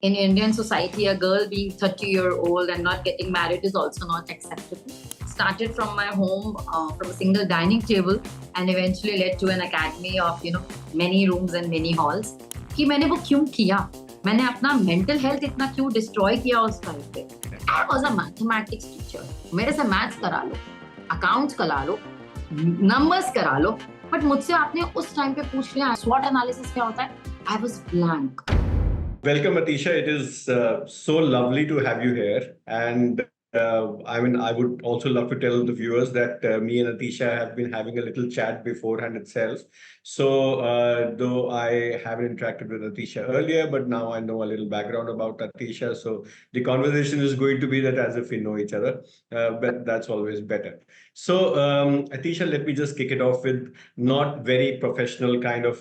in Indian society, a girl being 30-year-old and not getting married is also not acceptable. Started from my home, from a single dining table, and eventually led to an academy of many rooms and many halls. कि मैंने वो क्यों किया? मैंने अपना mental health इतना क्यों destroy किया उस time पे? I was a mathematics teacher. मेरे से maths करा लो, accounts करा लो, numbers करा लो, but मुझसे आपने उस time पे पूछ लिया SWOT analysis क्या होता है? I was blank. Welcome, Atisha. It is so lovely to have you here. And I would also love to tell the viewers that me and Atisha have been having a little chat beforehand itself. So though I haven't interacted with Atisha earlier, but now I know a little background about Atisha. So the conversation is going to be that as if we know each other, but that's always better. So Atisha, let me just kick it off with not very professional kind of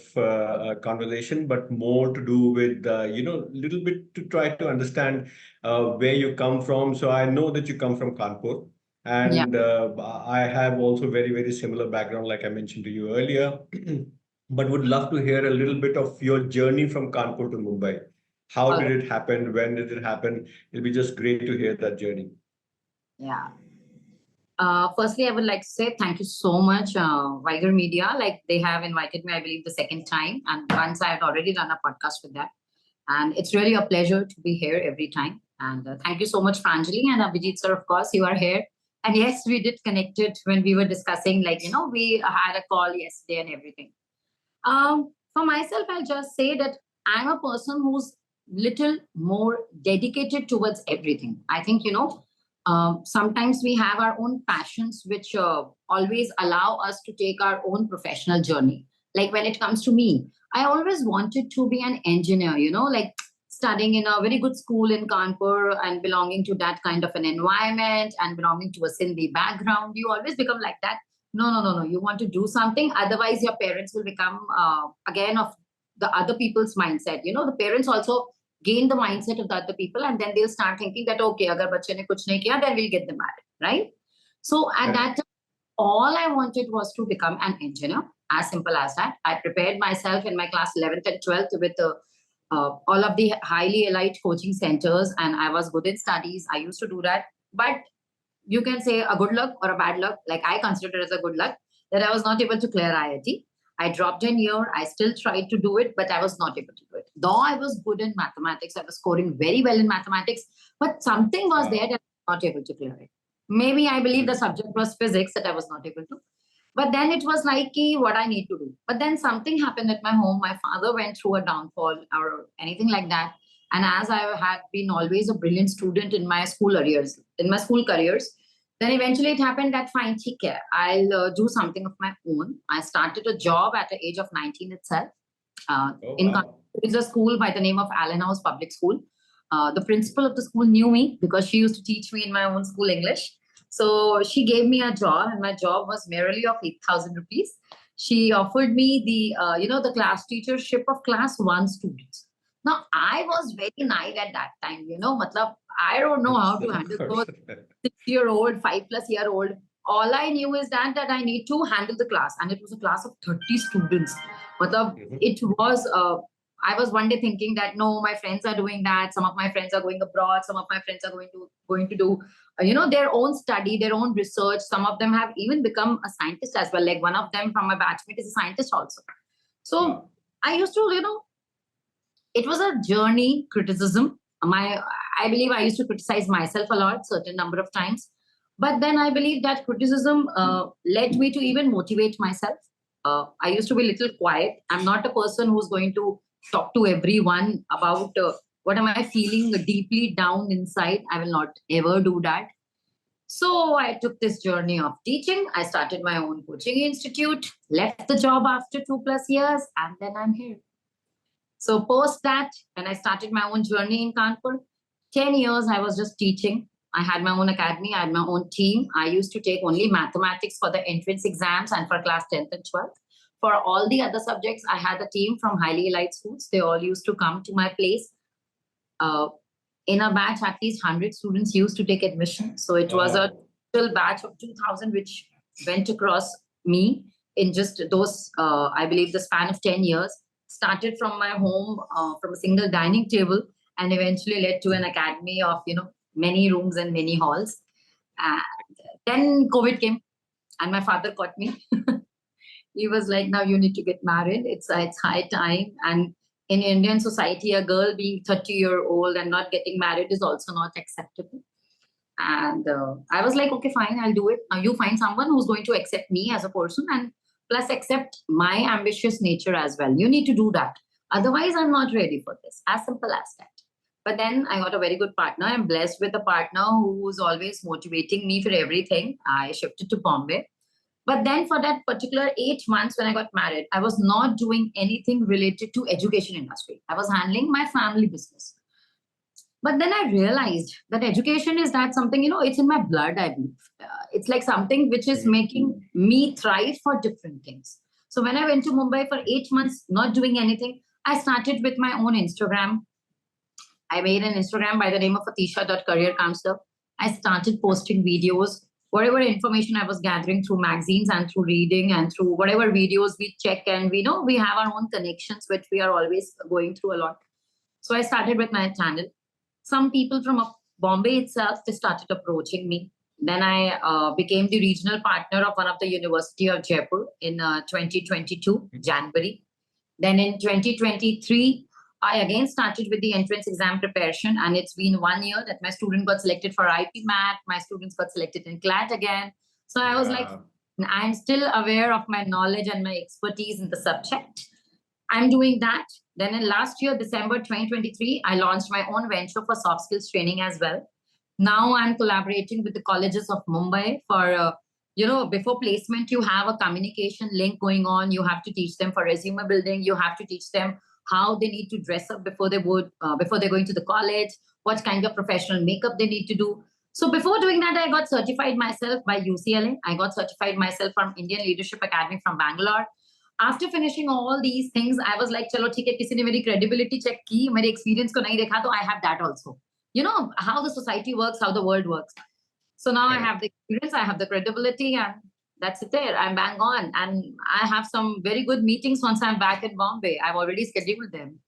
conversation, but more to do with, little bit to try to understand where you come from. So I know that you come from Kanpur, and I have also very, very similar background, like I mentioned to you earlier, but would love to hear a little bit of your journey from Kanpur to Mumbai. How did it happen? When did it happen? It'll be just great to hear that journey. Yeah. Firstly, I would like to say thank you so much, Viger Media. Like they have invited me, I believe, the second time. And once I had already done a podcast with that. And it's really a pleasure to be here every time. And thank you so much, Pranjali and Abhijit, sir. Of course, you are here. And yes, we did connect it when we were discussing, we had a call yesterday and everything. For myself, I'll just say that I'm a person who's little more dedicated towards everything. I think, sometimes we have our own passions, which always allow us to take our own professional journey. Like when it comes to me, I always wanted to be an engineer, like studying in a very good school in Kanpur and belonging to that kind of an environment and belonging to a Sindhi background. You always become like that. No. You want to do something. Otherwise, your parents will become, again, of the other people's mindset. The parents also gain the mindset of the other people, and then they'll start thinking that, okay, agar bache ne kuch nahi kiya, then we'll get them married, right? So at that time, all I wanted was to become an engineer, as simple as that. I prepared myself in my class 11th and 12th with all of the highly elite coaching centers, and I was good in studies. I used to do that. But you can say a good luck or a bad luck. Like I consider it as a good luck that I was not able to clear IIT. I dropped a year. I still tried to do it, but I was not able to do it. Though I was good in mathematics, I was scoring very well in mathematics, but something was there that I was not able to clear it. Maybe I believe the subject was physics that I was not able to. But then it was like what I need to do. But then something happened at my home. My father went through a downfall or anything like that. And as I had been always a brilliant student in my school careers, then eventually it happened that fine, okay, I'll do something of my own. I started a job at the age of 19 itself. It's a school by the name of Allen House Public School. The principal of the school knew me because she used to teach me in my own school English. So she gave me a job, and my job was merely of 8,000 rupees. She offered me the class teachership of class 1 students. Now, I was very naive at that time, I don't know how to handle those 6-year-old, 5+-year-old. All I knew is that I need to handle the class. And it was a class of 30 students. It was, I was one day thinking that, no, my friends are doing that. Some of my friends are going abroad. Some of my friends are going to do, their own study, their own research. Some of them have even become a scientist as well. Like one of them from my batchmate is a scientist also. So I used to, it was a journey criticism. I believe I used to criticize myself a lot, certain number of times. But then I believe that criticism led me to even motivate myself. I used to be a little quiet. I'm not a person who's going to talk to everyone about what am I feeling deeply down inside. I will not ever do that. So I took this journey of teaching. I started my own coaching institute, left the job after 2+ years, and then I'm here. So post that, when I started my own journey in Kanpur, 10 years I was just teaching. I had my own academy, I had my own team. I used to take only mathematics for the entrance exams and for class 10th and 12th. For all the other subjects, I had a team from highly elite schools. They all used to come to my place. In a batch, at least 100 students used to take admission. So it was a total batch of 2,000, which went across me in just those, I believe, the span of 10 years. Started from my home, from a single dining table, and eventually led to an academy of, many rooms and many halls. And then COVID came and my father caught me. He was like, now you need to get married. It's high time. And in Indian society, a girl being 30-year-old and not getting married is also not acceptable. And I was like, okay, fine, I'll do it. Now you find someone who's going to accept me as a person and plus accept my ambitious nature as well. You need to do that. Otherwise, I'm not ready for this. As simple as that. But then I got a very good partner. I'm blessed with a partner who's always motivating me for everything. I shifted to Bombay. But then for that particular 8 months when I got married, I was not doing anything related to education industry. I was handling my family business. But then I realized that education is not something, it's in my blood, I believe. It's like something which is making me thrive for different things. So when I went to Mumbai for 8 months, not doing anything, I started with my own Instagram. I made an Instagram by the name of Atisha.career-counselor. I started posting videos, whatever information I was gathering through magazines and through reading and through whatever videos we check, and we know we have our own connections, which we are always going through a lot. So I started with my channel. Some people from Bombay itself, they started approaching me. Then I became the regional partner of one of the University of Jaipur in 2022, January. Then in 2023, I again started with the entrance exam preparation, and it's been 1 year that my student got selected for IP Mat, my students got selected in CLAT again. So I was like, I'm still aware of my knowledge and my expertise in the subject. I'm doing that. Then in last year, December 2023, I launched my own venture for soft skills training as well. Now I'm collaborating with the colleges of Mumbai for, before placement, you have a communication link going on. You have to teach them for resume building. You have to teach them how they need to dress up before they're going to the college, what kind of professional makeup they need to do. So before doing that, I got certified myself by UCLA. I got certified myself from Indian Leadership Academy from Bangalore. After finishing all these things, I was like, chalo, theek hai, kisi ne meri credibility check ki, mere experience ko nahi dekha, so I have that also. You know, how the society works, how the world works. So now I have the experience, I have the credibility, and that's it there. I'm bang on. And I have some very good meetings once I'm back in Bombay. I've already scheduled them.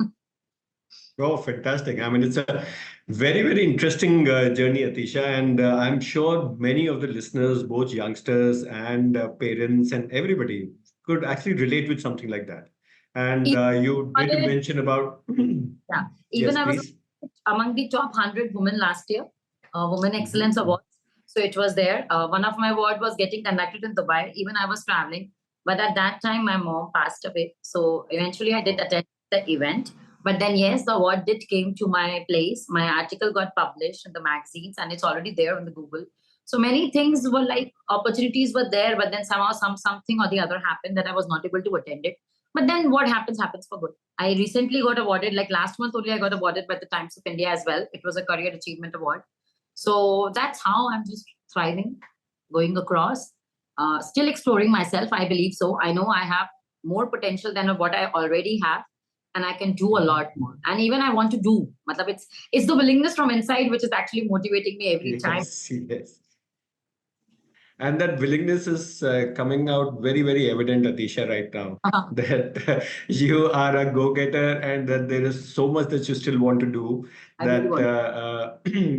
Oh, fantastic. I mean, it's a very, very interesting journey, Atisha. And I'm sure many of the listeners, both youngsters and parents and everybody, could actually relate with something like that. And you did mention about. Yeah, even Yes, I was please. among the top 100 women last year, Women Excellence Awards. So it was there. One of my award was getting conducted in Dubai. Even I was traveling. But at that time, my mom passed away. So eventually I did attend the event. But then, yes, the award did came to my place. My article got published in the magazines and it's already there on the Google. So many things were like opportunities were there, but then somehow something or the other happened that I was not able to attend it. But then what happens for good. I recently got awarded, like last month only, I got awarded by the Times of India as well. It was a Career Achievement Award. So that's how I'm just thriving, going across, still exploring myself. I believe so. I know I have more potential than what I already have, and I can do a lot more. And even I want to do. Matlab, it's the willingness from inside which is actually motivating me every time. Yes. And that willingness is coming out very, very evident, Atisha, right now. That you are a go-getter and that there is so much that you still want to do. That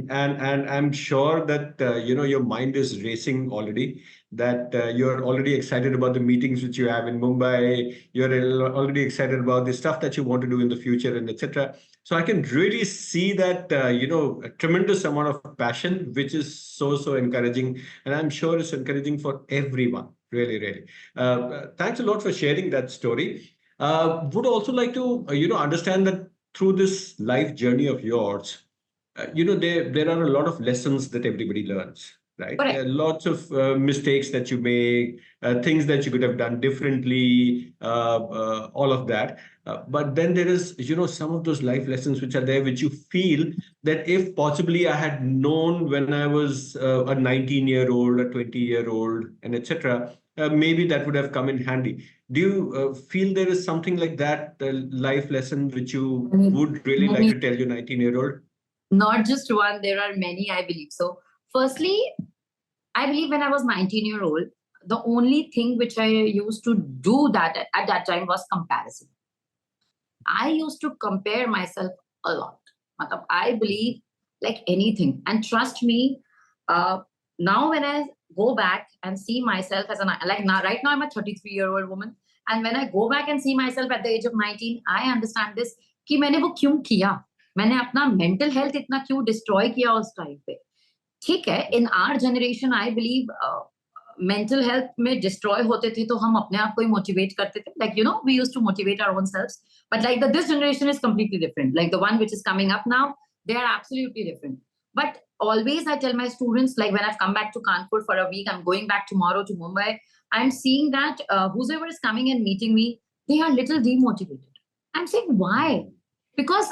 and I'm sure that your mind is racing already. That you're already excited about the meetings which you have in Mumbai. You're already excited about the stuff that you want to do in the future, and etc. So I can really see that a tremendous amount of passion, which is so encouraging, and I'm sure it's encouraging for everyone. Really, really. Thanks a lot for sharing that story. Would also like to understand that through this life journey of yours, there are a lot of lessons that everybody learns, right? Correct. There are lots of mistakes that you make, things that you could have done differently, all of that. But then there is, some of those life lessons which are there, which you feel that if possibly I had known when I was a 19-year-old, a 20-year-old, and etc., maybe that would have come in handy. Do you feel there is something like that, life lesson which you would really like to tell your 19-year-old? Not just one, there are many, I believe. So, firstly, I believe when I was 19-year-old, the only thing which I used to do that at that time was comparison. I used to compare myself a lot. I believe like anything. And trust me, now when I go back and see myself as like now, right now I'm a 33-year-old woman. And when I go back and see myself at the age of 19, I understand this कि मैंने वो क्यों किया, मैंने अपना mental health इतना क्यों destroy किया उस टाइम पे. ठीक है, in our generation I believe mental health में डिस्ट्रॉय होते थे तो हम अपने आप को ही मोटिवेट करते थे, like we used to motivate our own selves. But like this generation is completely different, like the one which is coming up now, they are absolutely different. But always I tell my students, like when I've come back to Kanpur for a week, I'm going back tomorrow to Mumbai, I'm seeing that whoever is coming and meeting me, they are little demotivated. I'm saying why? Because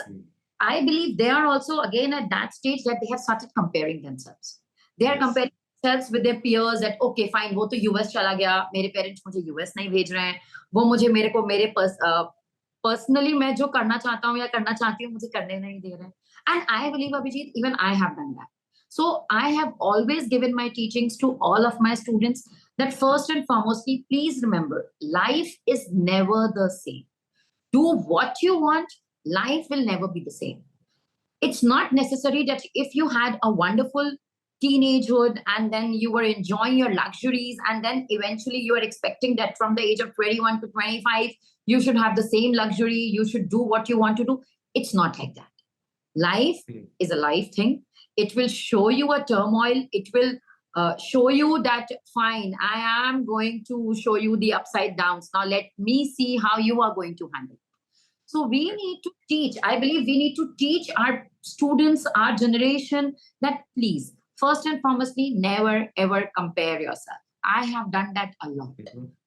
I believe they are also again at that stage that they have started comparing themselves. They are comparing themselves with their peers that okay fine, वो तो US चला गया, मेरे parents मुझे US नहीं भेज रहे हैं, वो मुझे मेरे को मेरे पर्सनली मैं जो करना चाहता हूँ या करना चाहती हूँ मुझे करने नहीं दे रहे हैं. And I believe, Abhijit, even I have done that. So I have always given my teachings to all of my students that first and foremostly, please remember, life is never the same. Do what you want, life will never be the same. It's not necessary that if you had a wonderful teenagehood and then you were enjoying your luxuries and then eventually you are expecting that from the age of 21 to 25 you should have the same luxury, you should do what you want to do. It's not like that. Life is a life thing. It will show you a turmoil. It will show you that fine, I am going to show you the upside downs, now let me see how you are going to handle. So we need to teach, I believe we need to teach our students, our generation, that please, first and foremostly, never ever compare yourself. I have done that a lot.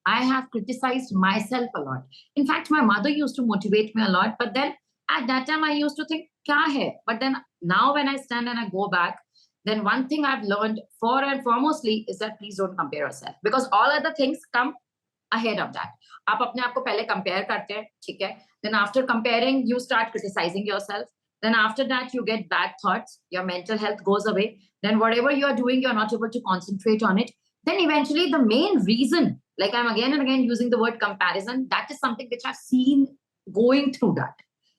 I have criticized myself a lot. In fact, my mother used to motivate me a lot, but then at that time I used to think, kya hai? But then now when I stand and I go back, then one thing I've learned for and foremostly is that please don't compare yourself, because all other things come ahead of that. आप अपने आप को पहले compare करते हैं, ठीक है? Then after comparing, you start criticizing yourself. Then after that, you get bad thoughts. Your mental health goes away. Then whatever you're doing, you're not able to concentrate on it. Then eventually the main reason, like I'm again and again using the word comparison, that is something which I've seen going through that.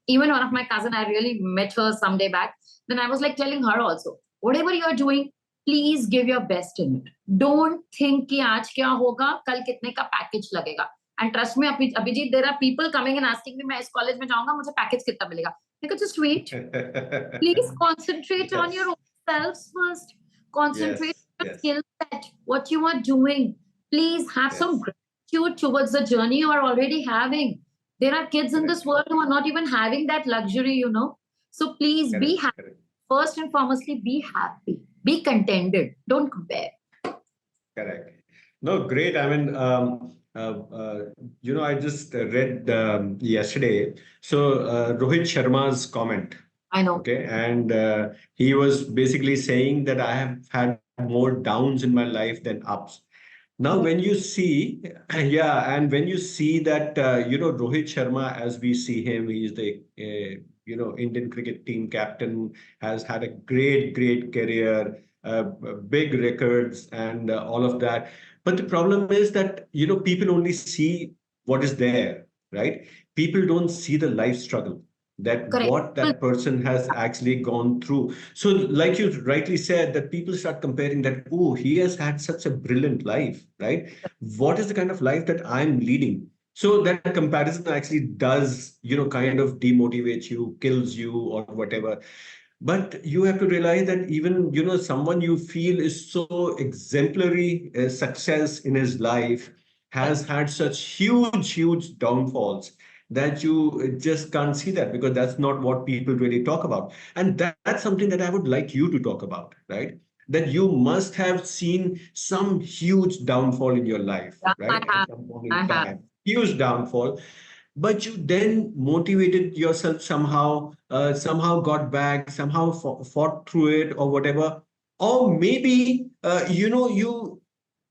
Even one of my cousin, I really met her someday back. Then I was like telling her also, whatever you're doing, please give your best in it. Don't think कि आज क्या होगा, कल कितने का package लगेगा. And trust me, Abhijit, there are people coming and asking me, मैं इस कॉलेज में जाऊंगा, मुझे पैकेज कितना मिलेगा. I could just wait. Please concentrate on your own selves first. Concentrate on your skill set, what you are doing. Please have some gratitude towards the journey you are already having. There are kids in this world who are not even having that luxury, So please be happy. First and foremostly, be happy. Be contented. Don't compare. Correct. No, great. I mean, I just read yesterday. So Rohit Sharma's comment. I know. Okay, and he was basically saying that I have had more downs in my life than ups. Now, when you see, and when you see that, Rohit Sharma, as we see him, he's the, Indian cricket team captain, has had a great, great career, big records and all of that. But the problem is that, people only see what is there, right? People don't see the life struggle, that Correct. what that person has actually gone through. So like you rightly said, that people start comparing that, oh, he has had such a brilliant life, right? What is the kind of life that I'm leading? So that comparison actually does, kind of demotivate you, kills you or whatever. But you have to realize that even, someone you feel is so exemplary success in his life has had such huge, huge downfalls that you just can't see that, because that's not what people really talk about. And that's something that I would like you to talk about, right? That you must have seen some huge downfall in your life, right? At some point in time, huge downfall, but you then motivated yourself somehow, somehow got back, somehow fought through it or whatever. Or maybe, you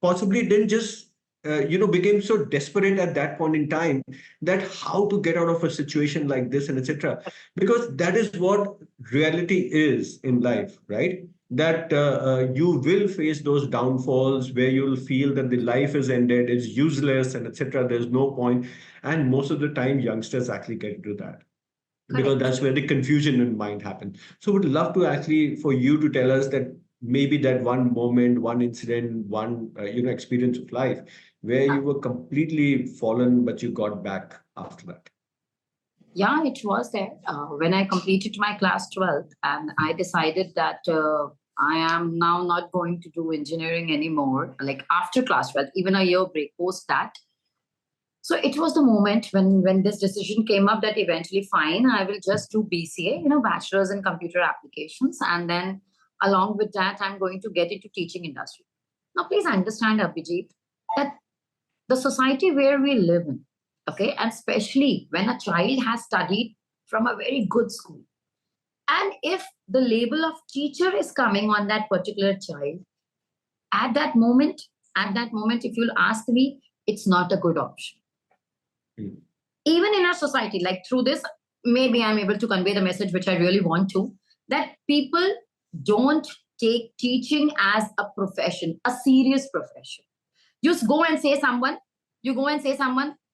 possibly didn't just, became so desperate at that point in time that how to get out of a situation like this and etc. Because that is what reality is in life, right? That you will face those downfalls where you'll feel that the life is ended, it's useless and etc. There's no point. And most of the time, youngsters actually get into that. because that's where the confusion in mind happens. So would love to actually for you to tell us that maybe that one moment, one incident, one experience of life where you were completely fallen, but you got back after that. Yeah, it was there. When I completed my class 12th and I decided that I am now not going to do engineering anymore, like after class 12th, even a year break post that. So it was the moment when this decision came up that eventually, fine, I will just do BCA, bachelor's in computer applications. And then along with that, I'm going to get into teaching industry. Now, please understand, Abhijit, that the society where we live in, okay, and especially when a child has studied from a very good school, and if the label of teacher is coming on that particular child, at that moment, if you'll ask me, it's not a good option. Mm. Even in our society, like through this, maybe I'm able to convey the message which I really want to, that people don't take teaching as a profession, a serious profession. Just go and say someone,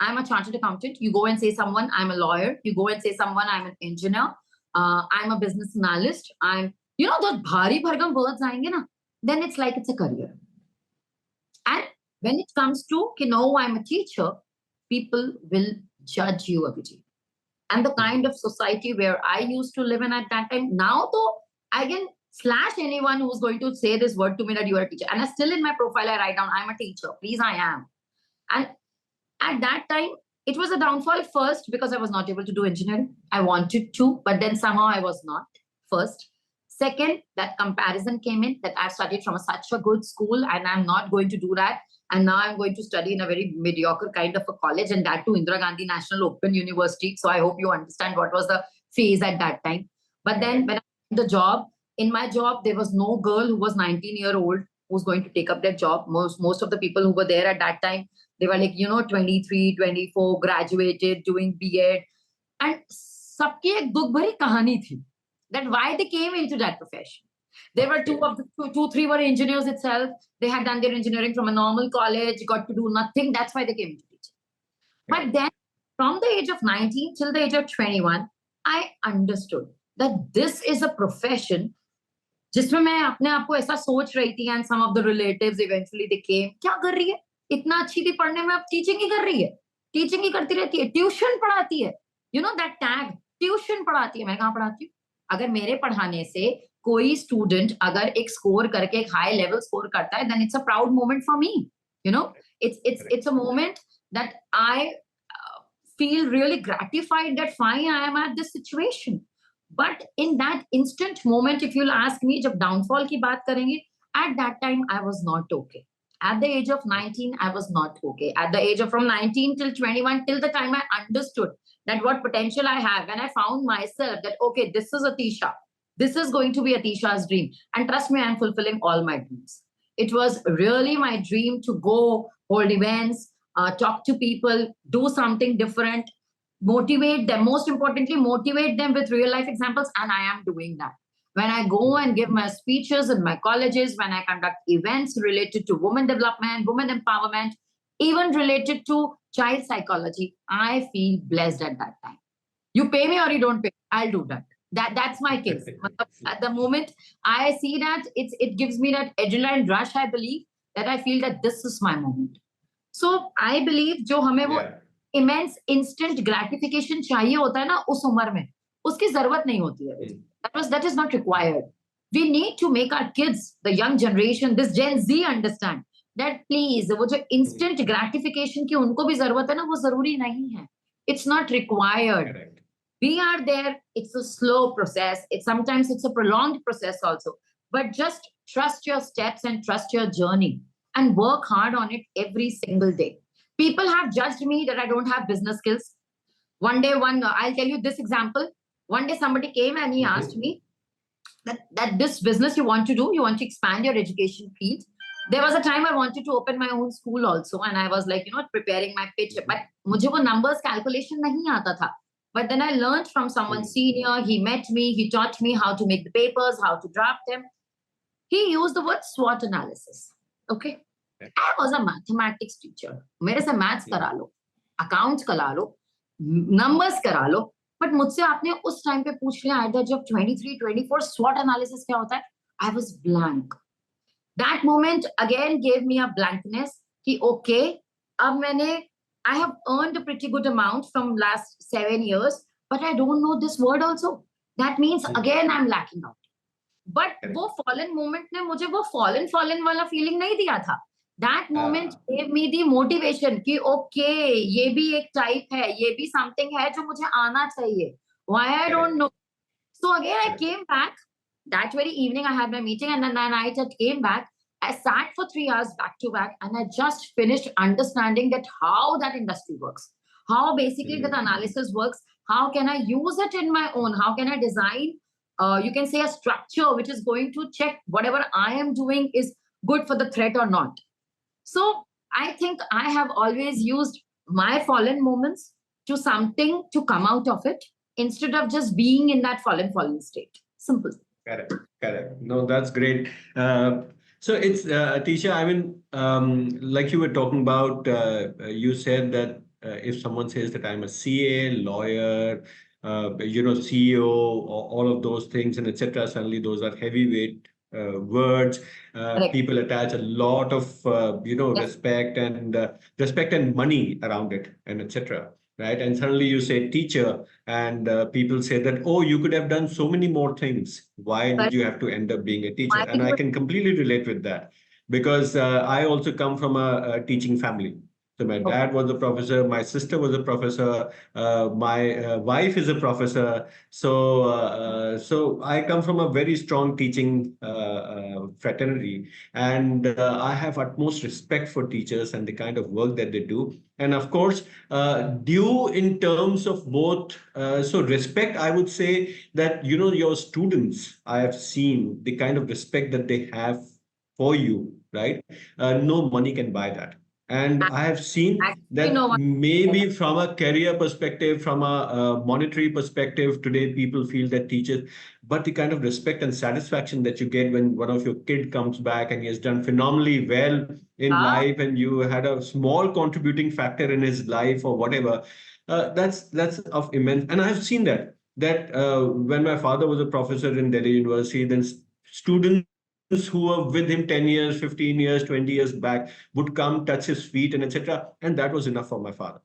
I'm a chartered accountant. You go and say someone, I'm a lawyer. You go and say someone, I'm an engineer. I'm a business analyst. Those bhari bhargam words aayenge na, then it's like it's a career. And when it comes to, no, I'm a teacher, people will judge you, Abhijit. And the kind of society where I used to live in at that time, now though, I can slash anyone who's going to say this word to me that you are a teacher. And I still in my profile, I write down, I'm a teacher. Please, I am. And at that time, it was a downfall first because I was not able to do engineering. I wanted to, but then somehow I was not first. Second, that comparison came in that I've studied from such a good school and I'm not going to do that. And now I'm going to study in a very mediocre kind of a college, and that too Indira Gandhi National Open University. So I hope you understand what was the phase at that time. But then when I did the job, in my job, there was no girl who was 19-year-old who's going to take up that job. Most of the people who were there at that time, they were like, 23, 24, graduated, doing B.Ed. And sabki ek dukh bhari kahani thi, that why they came into that profession. There were three were engineers itself. They had done their engineering from a normal college, got to do nothing. That's why they came into teaching. But then from the age of 19 till the age of 21, I understood that this is a profession जिसमें मैं अपने आप को ऐसा सोच रही थी, and some of the relatives eventually they came, क्या कर रही है, इतना अच्छी थी पढ़ने में, अब टीचिंग ही कर रही है, टीचिंग ही करती रहती है, ट्यूशन पढ़ाती है, that tag, ट्यूशन पढ़ाती है. मैं कहाँ पढ़ाती हूँ? अगर मेरे पढ़ाने से कोई स्टूडेंट अगर एक स्कोर करके एक हाई लेवल स्कोर करता है, then it's a proud moment for me. It's a moment that I feel really gratified that fine, I am at this situation. But in that instant moment, if you'll ask me, जब downfall की बात करेंगे, at that time I was not okay. At the age of 19, I was not okay. At the age of from 19 till 21, till the time I understood that what potential I have, when I found myself that, okay, this is Atisha. This is going to be Atisha's dream. And trust me, I'm fulfilling all my dreams. It was really my dream to go hold events, talk to people, do something different, motivate them. Most importantly, motivate them with real life examples. And I am doing that. When I go and give my speeches in my colleges, when I conduct events related to women development, women empowerment, even related to child psychology, I feel blessed at that time. You pay me or you don't pay, I'll do that. That's my case. At the moment I see that, it gives me that adrenaline rush, I believe, that I feel that this is my moment. So I believe जो हमें वो immense instant gratification चाहिए होता है ना उस उम्र में, उसकी जरूरत नहीं होती है. That is not required. We need to make our kids, the young generation, this Gen Z understand that please, वो जो instant gratification की उनको भी जरूरत है ना, वो जरूरी नहीं है. It's not required. Correct. We are there. It's a slow process. Sometimes it's a prolonged process also. But just trust your steps and trust your journey and work hard on it every single day. People have judged me that I don't have business skills. One day, I'll tell you this example. One day somebody came and he asked me that this business you want to do, you want to expand your education field. There was a time I wanted to open my own school also, and I was like, preparing my pitch. But मुझे वो numbers calculation नहीं आता था. But then I learned from someone senior. He met me. He taught me how to make the papers, how to draft them. He used the word SWOT analysis. Okay. I was a mathematics teacher. मेरे से maths करा लो, accounts करा लो, numbers करा लो, but मुझसे आपने उस time पे पूछ लिया एट द एज ऑफ 23-24 स्वॉट एनालिसिस क्या होता है, I was blank. That moment again gave me a blankness कि ओके, अब मैंने I have earned a pretty good amount from last 7 years, but I don't know this word also. That means again I am lacking out. But वो fallen moment ने मुझे वो fallen fallen वाला feeling नहीं दिया था. That moment gave me the motivation कि okay, ये भी एक टाइप है, ये भी समथिंग है जो मुझे आना चाहिए. Why I don't no. So again, I came back. That very evening, I had my meeting, and then that night I came back. I sat for 3 hours back to back, and I just finished understanding that how that industry works, how basically that analysis works. How can I use it in my own? How can I design? You can say a structure which is going to check whatever I am doing is good for the threat or not. So I think I have always used my fallen moments to something to come out of it instead of just being in that fallen state. Simple. Correct, correct. No, that's great. So it's Atisha. I mean, like you were talking about, you said that if someone says that I'm a CA, lawyer, CEO, or all of those things, and etc., suddenly those are heavyweight words. Correct. People attach a lot of Yes. respect and money around it, and etc. Right? And suddenly you say teacher, and people say that, oh, you could have done so many more things. Why did Correct. you have to end up being a teacher? And Mine I was can completely relate with that because I also come from a teaching family. So my okay. dad was a professor, my sister was a professor, my wife is a professor. So I come from a very strong teaching fraternity, and I have utmost respect for teachers and the kind of work that they do. And of course, due in terms of both, so respect, I would say that, your students, I have seen the kind of respect that they have for you, right? No money can buy that. And I have seen Actually, no that one. maybe from a career perspective, from a monetary perspective, today people feel that teachers, but the kind of respect and satisfaction that you get when one of your kid comes back and he has done phenomenally well in Yeah, life and you had a small contributing factor in his life or whatever, that's of immense. And I've seen that when my father was a professor in Delhi University, then students who were with him 10 years, 15 years, 20 years back would come, touch his feet, and etc. And that was enough for my father.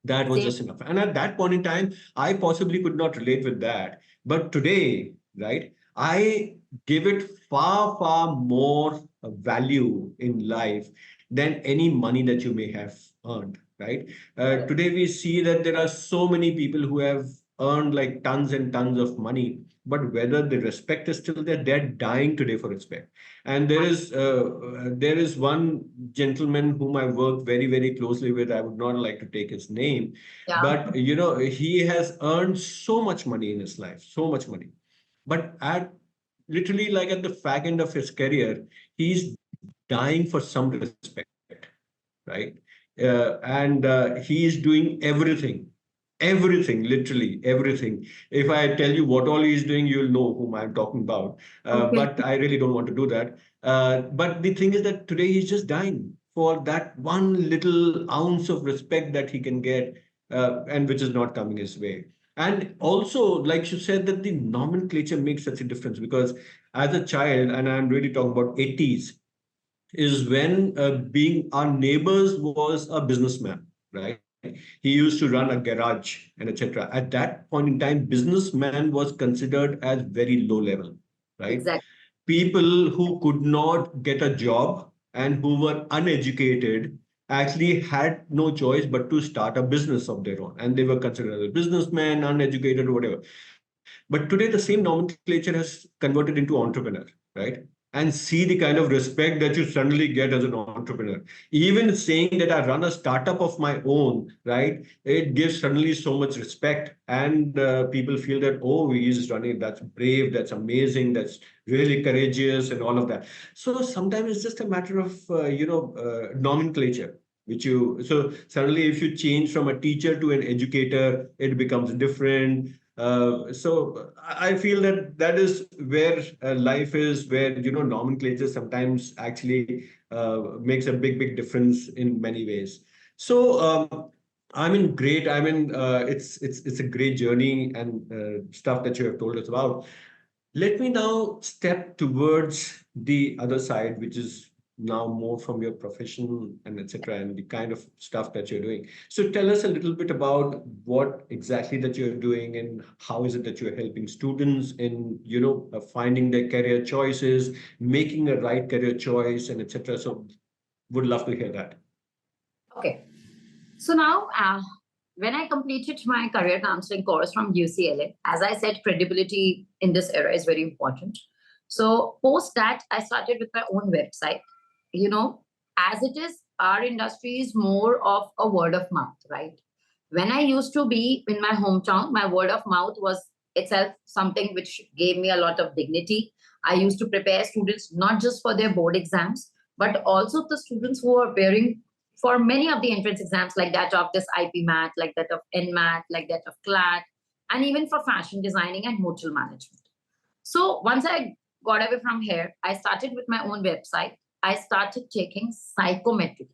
That was just same. enough. And at that point in time, I possibly could not relate with that. But today, right, I give it far, far more value in life than any money that you may have earned, right? Correct. Today, we see that there are so many people who have earned like tons and tons of money, but whether the respect is still there, they're dying today for respect. And there is one gentleman whom I work very, very closely with. I would not like to take his name, Yeah. but he has earned so much money in his life, so much money. But at literally like at the fag end of his career, he's dying for some respect, right? And he is doing everything, literally everything. If I tell you what all he's doing, you'll know whom I'm talking about. Okay. But I really don't want to do that. But the thing is that today he's just dying for that one little ounce of respect that he can get, and which is not coming his way. And also, like you said, that the nomenclature makes such a difference because as a child, and I'm really talking about 80s, is when being our neighbors was a businessman, right? He used to run a garage and etc. At that point in time, businessman was considered as very low level, right? Exactly. People who could not get a job and who were uneducated actually had no choice but to start a business of their own, and they were considered as a businessman, uneducated, or whatever. But today, the same nomenclature has converted into entrepreneur, right? And see the kind of respect that you suddenly get as an entrepreneur. Even saying that I run a startup of my own, right? It gives suddenly so much respect, and people feel that, oh, he's running. That's brave. That's amazing. That's really courageous, and all of that. So sometimes it's just a matter of nomenclature. Which you so suddenly if you change from a teacher to an educator, it becomes different. So I feel that that is where life is, where nomenclature sometimes actually makes a big difference in many ways. So I mean, great. I mean, it's a great journey and stuff that you have told us about. Let me now step towards the other side, which is now more from your profession and etc. and the kind of stuff that you're doing. So tell us a little bit about what exactly that you're doing and how is it that you're helping students in, finding their career choices, making a right career choice and etc. So would love to hear that. Okay. So now, when I completed my career counseling course from UCLA, as I said, credibility in this era is very important. So post that, I started with my own website. You know, as it is, our industry is more of a word of mouth, right? When I used to be in my hometown, my word of mouth was itself something which gave me a lot of dignity. I used to prepare students not just for their board exams, but also the students who are appearing for many of the entrance exams, like that of this IP Math, like that of NMAT, like that of CLAT, and even for fashion designing and hotel management. So once I got away from here, I started with my own website. I started taking psychometric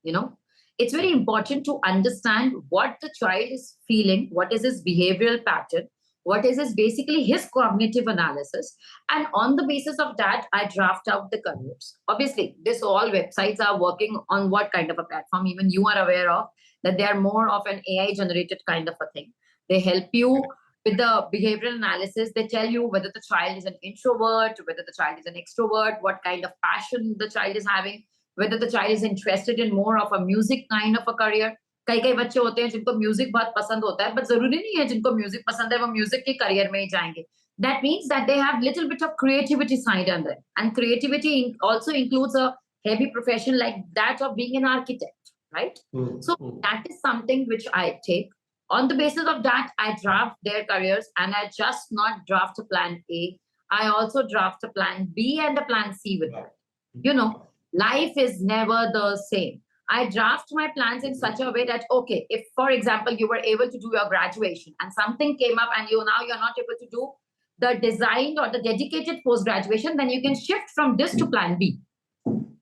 exam. It's very important to understand what the child is feeling, what is his behavioral pattern, what is his basically his cognitive analysis, and on the basis of that, I draft out the careers. Obviously, this all websites are working on what kind of a platform? Even you are aware of that they are more of an AI generated kind of a thing. They help you with the behavioral analysis. They tell you whether the child is an introvert, whether the child is an extrovert, what kind of passion the child is having, whether the child is interested in more of a music kind of a career. कई कई बच्चे होते हैं जिनको music बहुत पसंद होता है, बट जरूरी नहीं है जिनको म्यूजिक पसंद है वो म्यूजिक के करियर में ही जाएंगे. That means that they have little bit of creativity side on them, and creativity also includes a heavy profession like that of being an architect, right? So that is something which I take. On the basis of that, I draft their careers, and I just not draft a plan A. I also draft a plan B and a plan C with that. Life is never the same. I draft my plans in such a way that, okay, if for example you were able to do your graduation and something came up and you're not able to do the designed or the dedicated post graduation, then you can shift from this to plan B.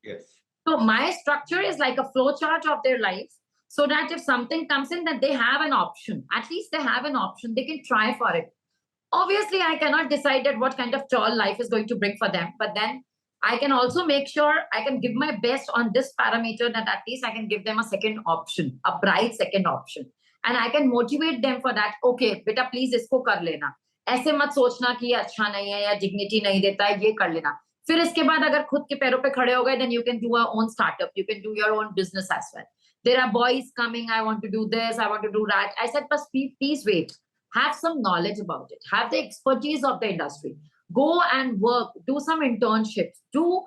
Yes. So my structure is like a flow chart of their life, so that if something comes in, that they have an option. At least they have an option. They can try for it. Obviously, I cannot decide that what kind of toll life is going to bring for them. But then I can also make sure I can give my best on this parameter, that at least I can give them a second option, a bright second option. And I can motivate them for that. Okay, beta, please isko kar lena. ऐसे मत सोचना कि ये अच्छा नहीं है या dignity नहीं देता है, ये कर लेना. फिर इसके बाद अगर खुद के पैरों पे खड़े हो गए, then you can do your own startup, you can do your own business as well. There are boys coming, I want to do this, I want to do that. I said, but please wait. Have some knowledge about it. Have the expertise of the industry. Go and work. Do some internships. Do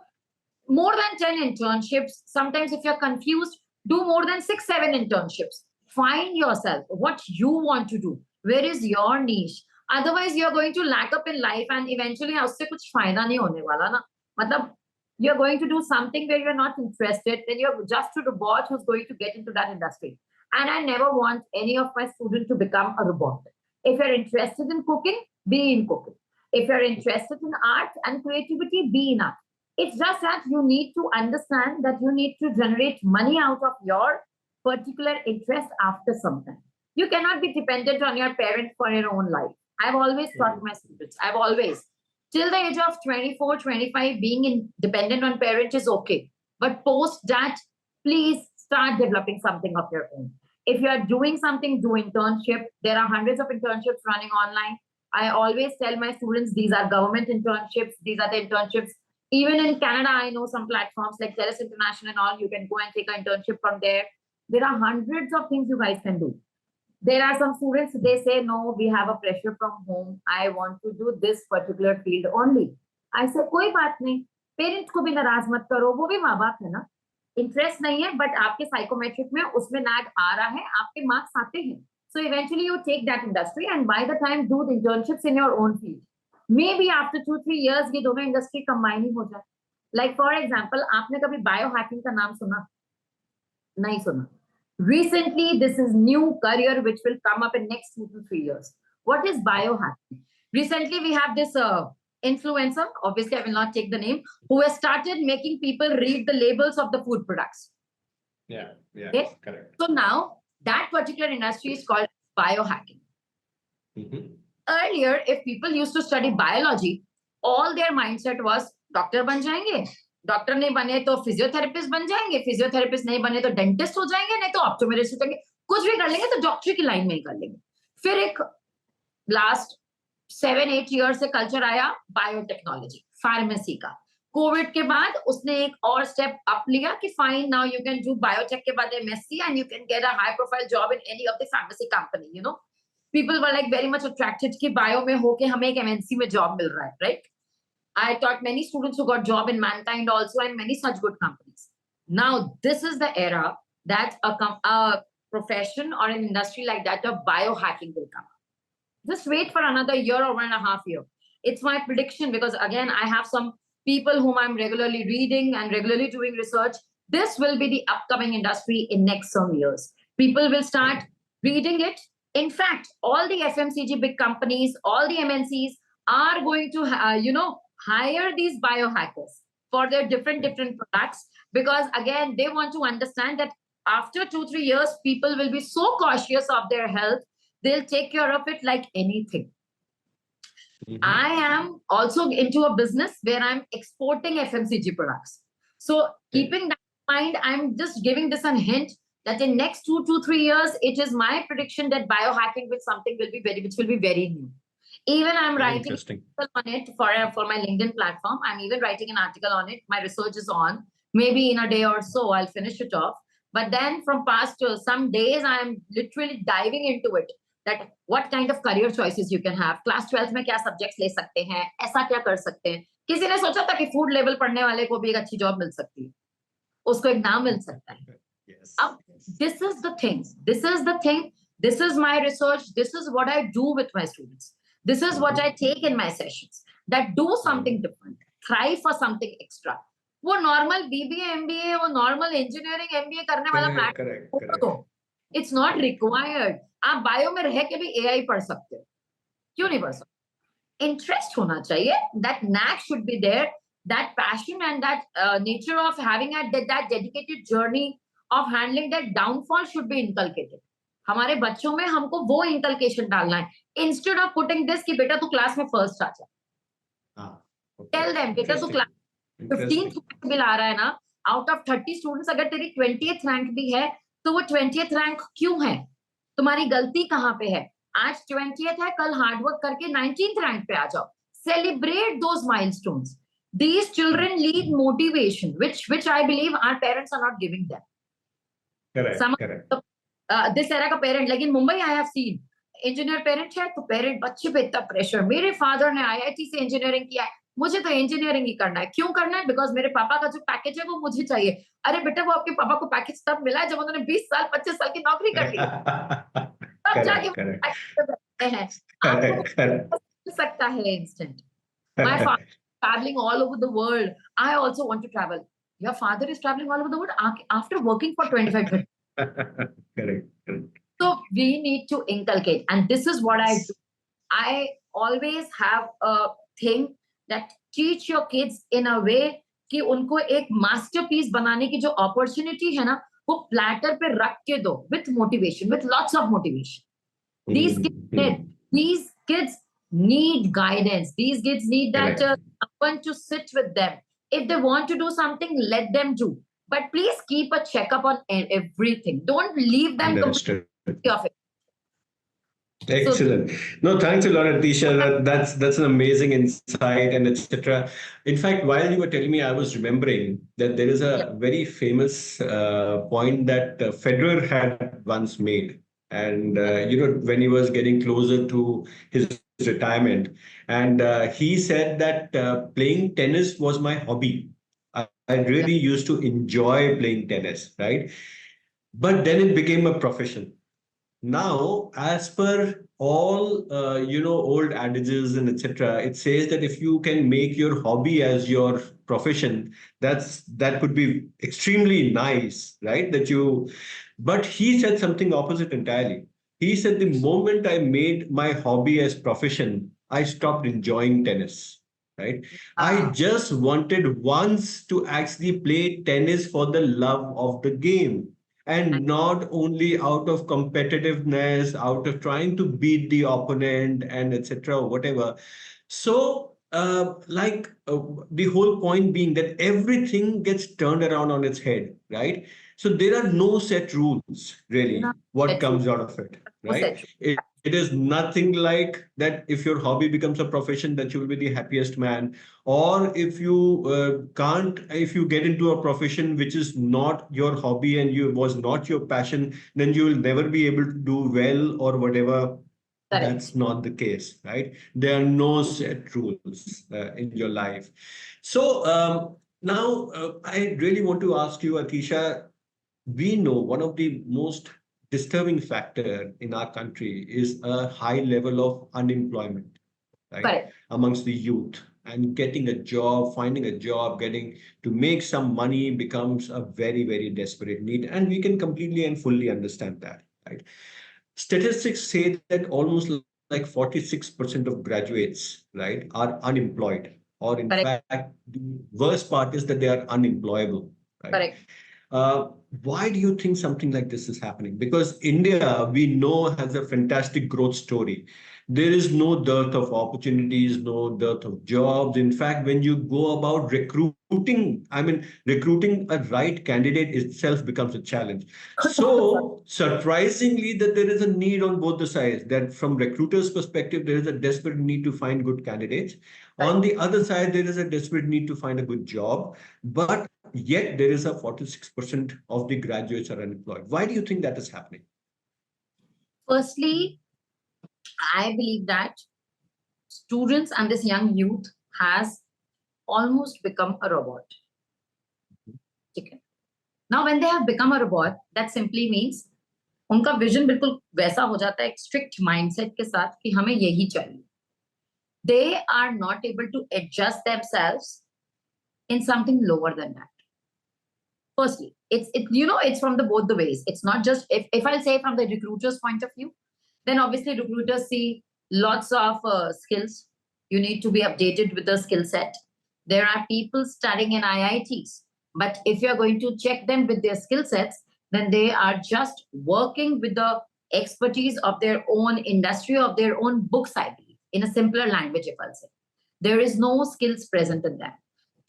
more than 10 internships. Sometimes if you're confused, do more than 6, 7 internships. Find yourself what you want to do. Where is your niche? Otherwise, you're going to lack up in life, and eventually उससे कुछ फायदा नहीं होने वाला ना. मतलब you're going to do something where you're not interested, then you're just a robot who's going to get into that industry. And I never want any of my students to become a robot. If you're interested in cooking, be in cooking. If you're interested in art and creativity, be in art. It's just that you need to understand that you need to generate money out of your particular interest after some time. You cannot be dependent on your parents for your own life. I've always taught my students, till the age of 24, 25, being dependent on parents is okay. But post that, please start developing something of your own. If you are doing something, do internship. There are hundreds of internships running online. I always tell my students, these are government internships. These are the internships. Even in Canada, I know some platforms like Teles International and all. You can go and take an internship from there. There are hundreds of things you guys can do. There are some students, they say, no, we have a pressure from home. I want to do this particular field only. I say, कोई बात नहीं. Parents को भी नाराज मत करो. वो भी माँ बाप है ना. इंटरेस्ट नहीं है बट आपके साइकोमेट्रिक में उसमें नैग आ रहा है, आपके मार्क्स आते हैं. So eventually you take that industry, and by the time do the internships in your own field. Maybe after 2-3 years ये दोनों इंडस्ट्री कंबाइन ही हो जाए. Like for example, आपने कभी बायोहैकिंग का नाम सुना? नहीं सुना. Recently, this is new career which will come up in next 2 to 3 years. What is biohacking? Recently, we have this influencer, obviously I will not take the name, who has started making people read the labels of the food products. Yeah, Okay? correct. So now That particular industry is called biohacking. Mhm. Earlier, if people used to study biology, all their mindset was doctor बन जाएंगे, doctor नहीं बने तो physiotherapist बन जाएंगे, physiotherapist नहीं बने तो डेंटिस्ट हो जाएंगे, नहीं तो ऑप्टोमेट्रिस्ट हो जाएंगे, कुछ भी कर लेंगे तो डॉक्टरी की लाइन में ही कर लेंगे. फिर एक लास्ट 7-8 ईयर से कल्चर आया बायोटेक्नोलॉजी, फार्मेसी का. कोविड के बाद उसने एक और स्टेप अप लिया कि fine now you can do biotech के बाद MSc and you can get a high profile job in any of the pharmacy company. You know, people were like very much attracted कि bio में होके हमें एक MNC में job मिल रहा है, right? I taught many students who got job in Mankind also and many such good companies. Now, this is the era that a profession or an industry like that of biohacking will come. Just wait for another year or 1.5 years. It's my prediction because, again, I have some people whom I'm regularly reading and regularly doing research. This will be the upcoming industry in next some years. People will start reading it. In fact, all the FMCG big companies, all the MNCs are going to, hire these biohackers for their different products, because again they want to understand that after 2-3 years people will be so cautious of their health, they'll take care of it like anything. Mhm. I am also into a business where I'm exporting FMCG products. So keeping that in mind, I'm just giving this a hint that in next 2 to 3 years, it is my prediction that biohacking which will be very new. Even I'm Very writing interesting. on it for my LinkedIn platform. I'm even writing an article on it. My research is on. Maybe in a day or so, I'll finish it off. But then from past some days, I'm literally diving into it. That what kind of career choices you can have. Class 12 में क्या subjects ले सकते हैं? ऐसा क्या कर सकते हैं? किसी ने सोचा था कि food level पढ़ने वाले को भी एक अच्छी job मिल सकती है. उसको एक नाम मिल सकता है. Yes. This is the thing. This is the thing. This is my research. This is what I do with my students. This is what I take in my sessions. That do something different. Try for something extra. वो normal BBA, MBA, वो normal engineering, MBA करने वाला Correct. It's not required. आप bio में रह के भी AI पढ़ सकते हो. क्यों नहीं पढ़ सकते? Interest होना चाहिए. That knack should be there. That passion and that nature of having that dedicated journey of handling that downfall should be inculcated. हमारे बच्चों में हमको वो inculcation डालना है. Instead of putting this कि बेटा तू क्लास में फर्स्ट आ जा. Tell them बेटा तू क्लास 15th रैंक भी ला रहा है ना, आउट ऑफ 30 स्टूडेंट्स अगर तेरी 20th रैंक भी है तो वो 20th रैंक क्यों है? तुम्हारी गलती कहाँ पे है? आज 20th है, कल हार्डवर्क करके 19th रैंक पे आ जाओ. Celebrate those milestones. These children need motivation, which I believe our parents are not giving them. Correct. This era का पेरेंट, लेकिन Mumbai I have seen engineer parent है तो पेरेंट बच्चे पे इतना प्रेशर. मेरे फादर ने आईआईटी से इंजीनियरिंग किया है, मुझे तो इंजीनियरिंग ही करना है. क्यों करना है? बिकॉज मेरे पापा का जो पैकेज है वो मुझे चाहिए. अरे बेटा, वो आपके पापा को पैकेज तब मिला है जब उन्होंने 20 साल 25 साल की नौकरी कर ली. तब जाके हैं आपको मिल सकता है instant. My father is traveling all over the world. I also want to travel. Your father is traveling all over the world after working for 25 years. Correct. So we need to inculcate, and this is what I do. I always have a thing that teach your kids in a way कि उनको एक masterpiece बनाने की जो opportunity है ना, वो platter पे रख के दो with motivation, with lots of motivation. These kids need guidance. These kids need that someone to sit with them. If they want to do something, let them do. But please keep a checkup on everything. Don't leave them completely off it. Excellent. No, thanks a lot, Atisha. That's an amazing insight and etc. In fact, while you were telling me, I was remembering that there is a very famous point that Federer had once made, and when he was getting closer to his retirement, and he said that playing tennis was my hobby. I really used to enjoy playing tennis, right? But then it became a profession. Now, as per all old adages and etc., it says that if you can make your hobby as your profession, that could be extremely nice, right? But he said something opposite entirely. He said the moment I made my hobby as profession, I stopped enjoying tennis. Right? I just wanted once to actually play tennis for the love of the game. and not only out of competitiveness, out of trying to beat the opponent and etc. or whatever. So, the whole point being that everything gets turned around on its head, right? So there are no set rules, No, really, what set rule. comes out of it, No right? set rule. It is nothing like that if your hobby becomes a profession that you will be the happiest man, or if you if you get into a profession which is not your hobby and you was not your passion, then you will never be able to do well or whatever. Correct. That's not the case, right? There are no set rules in your life. So now I really want to ask you, Atisha, we know one of the most disturbing factor in our country is a high level of unemployment, right, Correct. amongst the youth. And getting a job, finding a job, getting to make some money becomes a very, very desperate need. And we can completely and fully understand that, right? Statistics say that almost like 46% of graduates, right, are unemployed. Or in Correct. fact, the worst part is that they are unemployable, right? Correct. Uh, why do you think something like this is happening? Because India, we know, has a fantastic growth story. There is no dearth of opportunities, no dearth of jobs. In fact, when you go about recruiting a right candidate itself becomes a challenge. So, surprisingly, that there is a need on both the sides, that from recruiters' perspective, there is a desperate need to find good candidates. On Correct. the other side, there is a desperate need to find a good job. But yet there is a 46% of the graduates are unemployed. Why do you think that is happening? Firstly, I believe that students and this young youth has almost become a robot. Okay. Now, when they have become a robot, that simply means उनका vision बिल्कुल वैसा हो जाता है एक strict mindset के साथ कि हमें यही चाहिए. They are not able to adjust themselves in something lower than that. Firstly, it's from the both the ways. It's not just if I'll say from the recruiter's point of view, then obviously recruiters see lots of skills. You need to be updated with the skill set. There are people studying in IITs, but if you're going to check them with their skill sets, then they are just working with the expertise of their own industry, of their own books, I believe, in a simpler language, if I'll say. There is no skills present in them.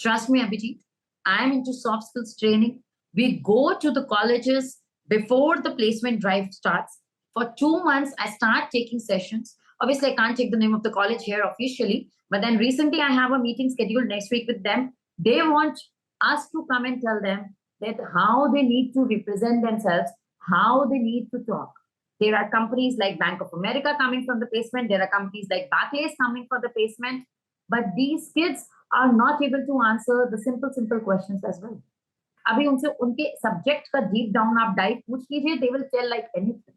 Trust me, Abhijit, I'm into soft skills training. We go to the colleges before the placement drive starts. For 2 months, I start taking sessions. Obviously, I can't take the name of the college here officially, but then recently I have a meeting scheduled next week with them. They want us to come and tell them that how they need to represent themselves, how they need to talk. There are companies like Bank of America coming from the placement. There are companies like Barclays coming for the placement. But these kids are not able to answer the simple questions as well. अभी उनसे उनके subject का deep down आप dive पूछ लीजिए, they will tell like anything.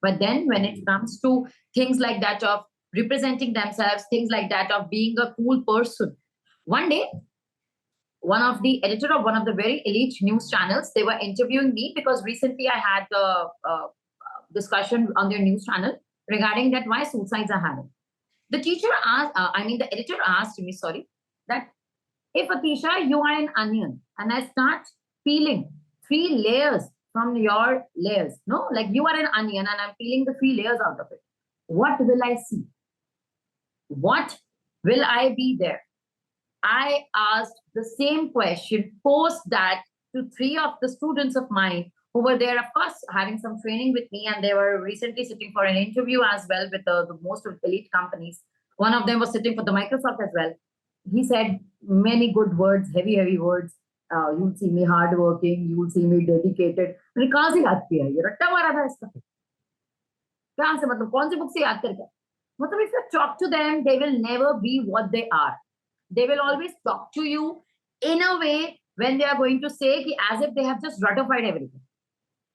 But then when it comes to things like that of representing themselves, things like that of being a cool person, one day one of the editor of one of the very elite news channels, they were interviewing me because recently I had the discussion on their news channel regarding that why suicides are happening. The the editor asked me, sorry, that if Atisha, you are an onion and I start peeling 3 layers from your layers, no, like you are an onion and I'm peeling the 3 layers out of it, what will I see? What will I be there? I asked the same question post that to 3 of the students of mine who were there, of course, having some training with me, and they were recently sitting for an interview as well with the most elite companies. One of them was sitting for the Microsoft as well. He said many good words, heavy words. You'll see me hardworking, you'll see me dedicated. मैंने कहाँ से याद किया ये रट्टा मारा था इसका कहाँ से मतलब कौन सी बुक से याद करके मतलब if you talk to them they will never be what they are. They will always talk to you in a way when they are going to say as if they have just ratified everything.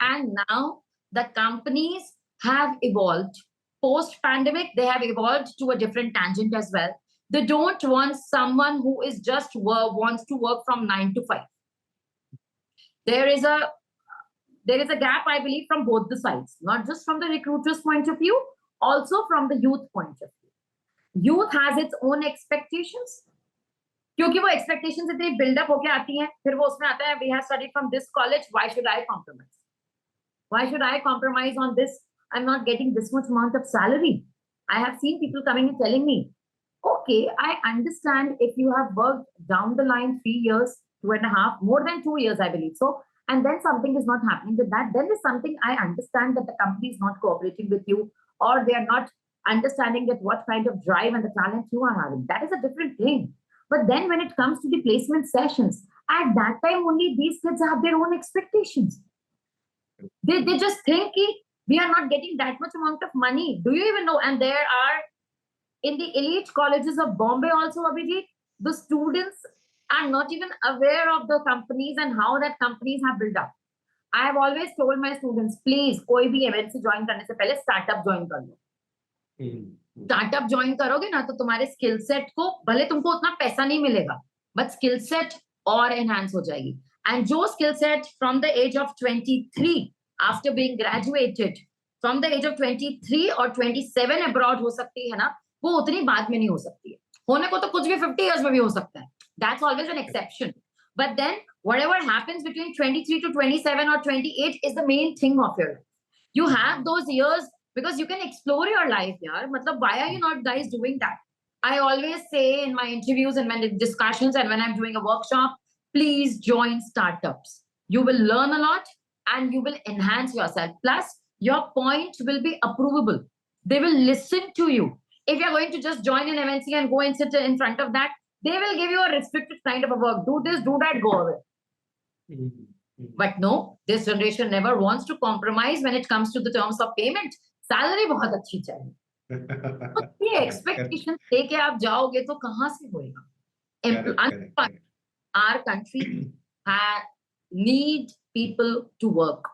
And now the companies have evolved. Post-pandemic, they have evolved to a different tangent as well. They don't want someone who is just wants to work from 9 to 5. There is a gap, I believe, from both the sides, not just from the recruiter's point of view, also from the youth point of view. Youth has its own expectations. क्योंकि वो expectations इतनी build up होके आती हैं, फिर वो उसमें आता है we have studied from this college, why should I compromise? Why should I compromise on this? I'm not getting this much amount of salary. I have seen people coming and telling me, okay, I understand if you have worked down the line 3 years, 2.5, more than 2 years, I believe so, and then something is not happening with that, then there's something I understand that the company is not cooperating with you, or they are not understanding that what kind of drive and the talent you are having. That is a different thing. But then when it comes to the placement sessions, at that time only these kids have their own expectations. They just think we are not getting that much amount of money. Do you even know? And there are in the elite colleges of Bombay also, Abhijit, the students are not even aware of the companies and how that companies have built up. I have always told my students, please, कोई भी MNC join करने से पहले startup join कर लो. Startup join करोगे ना तो तुम्हारे स्किल सेट को भले तुमको उतना पैसा नहीं मिलेगा बट स्किल सेट और एनहांस हो जाएगी एंड जो skill set from the age of 23 after being graduated from the age of 23 और 27 अब्रॉड हो सकती है ना वो उतनी बाद में नहीं हो सकती है होने को तो कुछ भी 50 इयर्स में भी हो सकता है that's always an exception but then whatever happens between 23 to 27 or 28 is the main thing of your life you have those years because you can explore your life yaar matlab why are you not guys doing that I always say in my interviews and my discussions and when I'm doing a workshop please join startups you will learn a lot and you will enhance yourself plus your point will be approvable they will listen to you if you're going to just join an MNC and go and sit in front of that they will give you a restricted kind of a work do this do that go away but no this generation never wants to compromise when it comes to the terms of payment salary बहुत अच्छी चाहिए तो ये expectation लेके आप जाओगे तो कहां से होएगा our country need people to work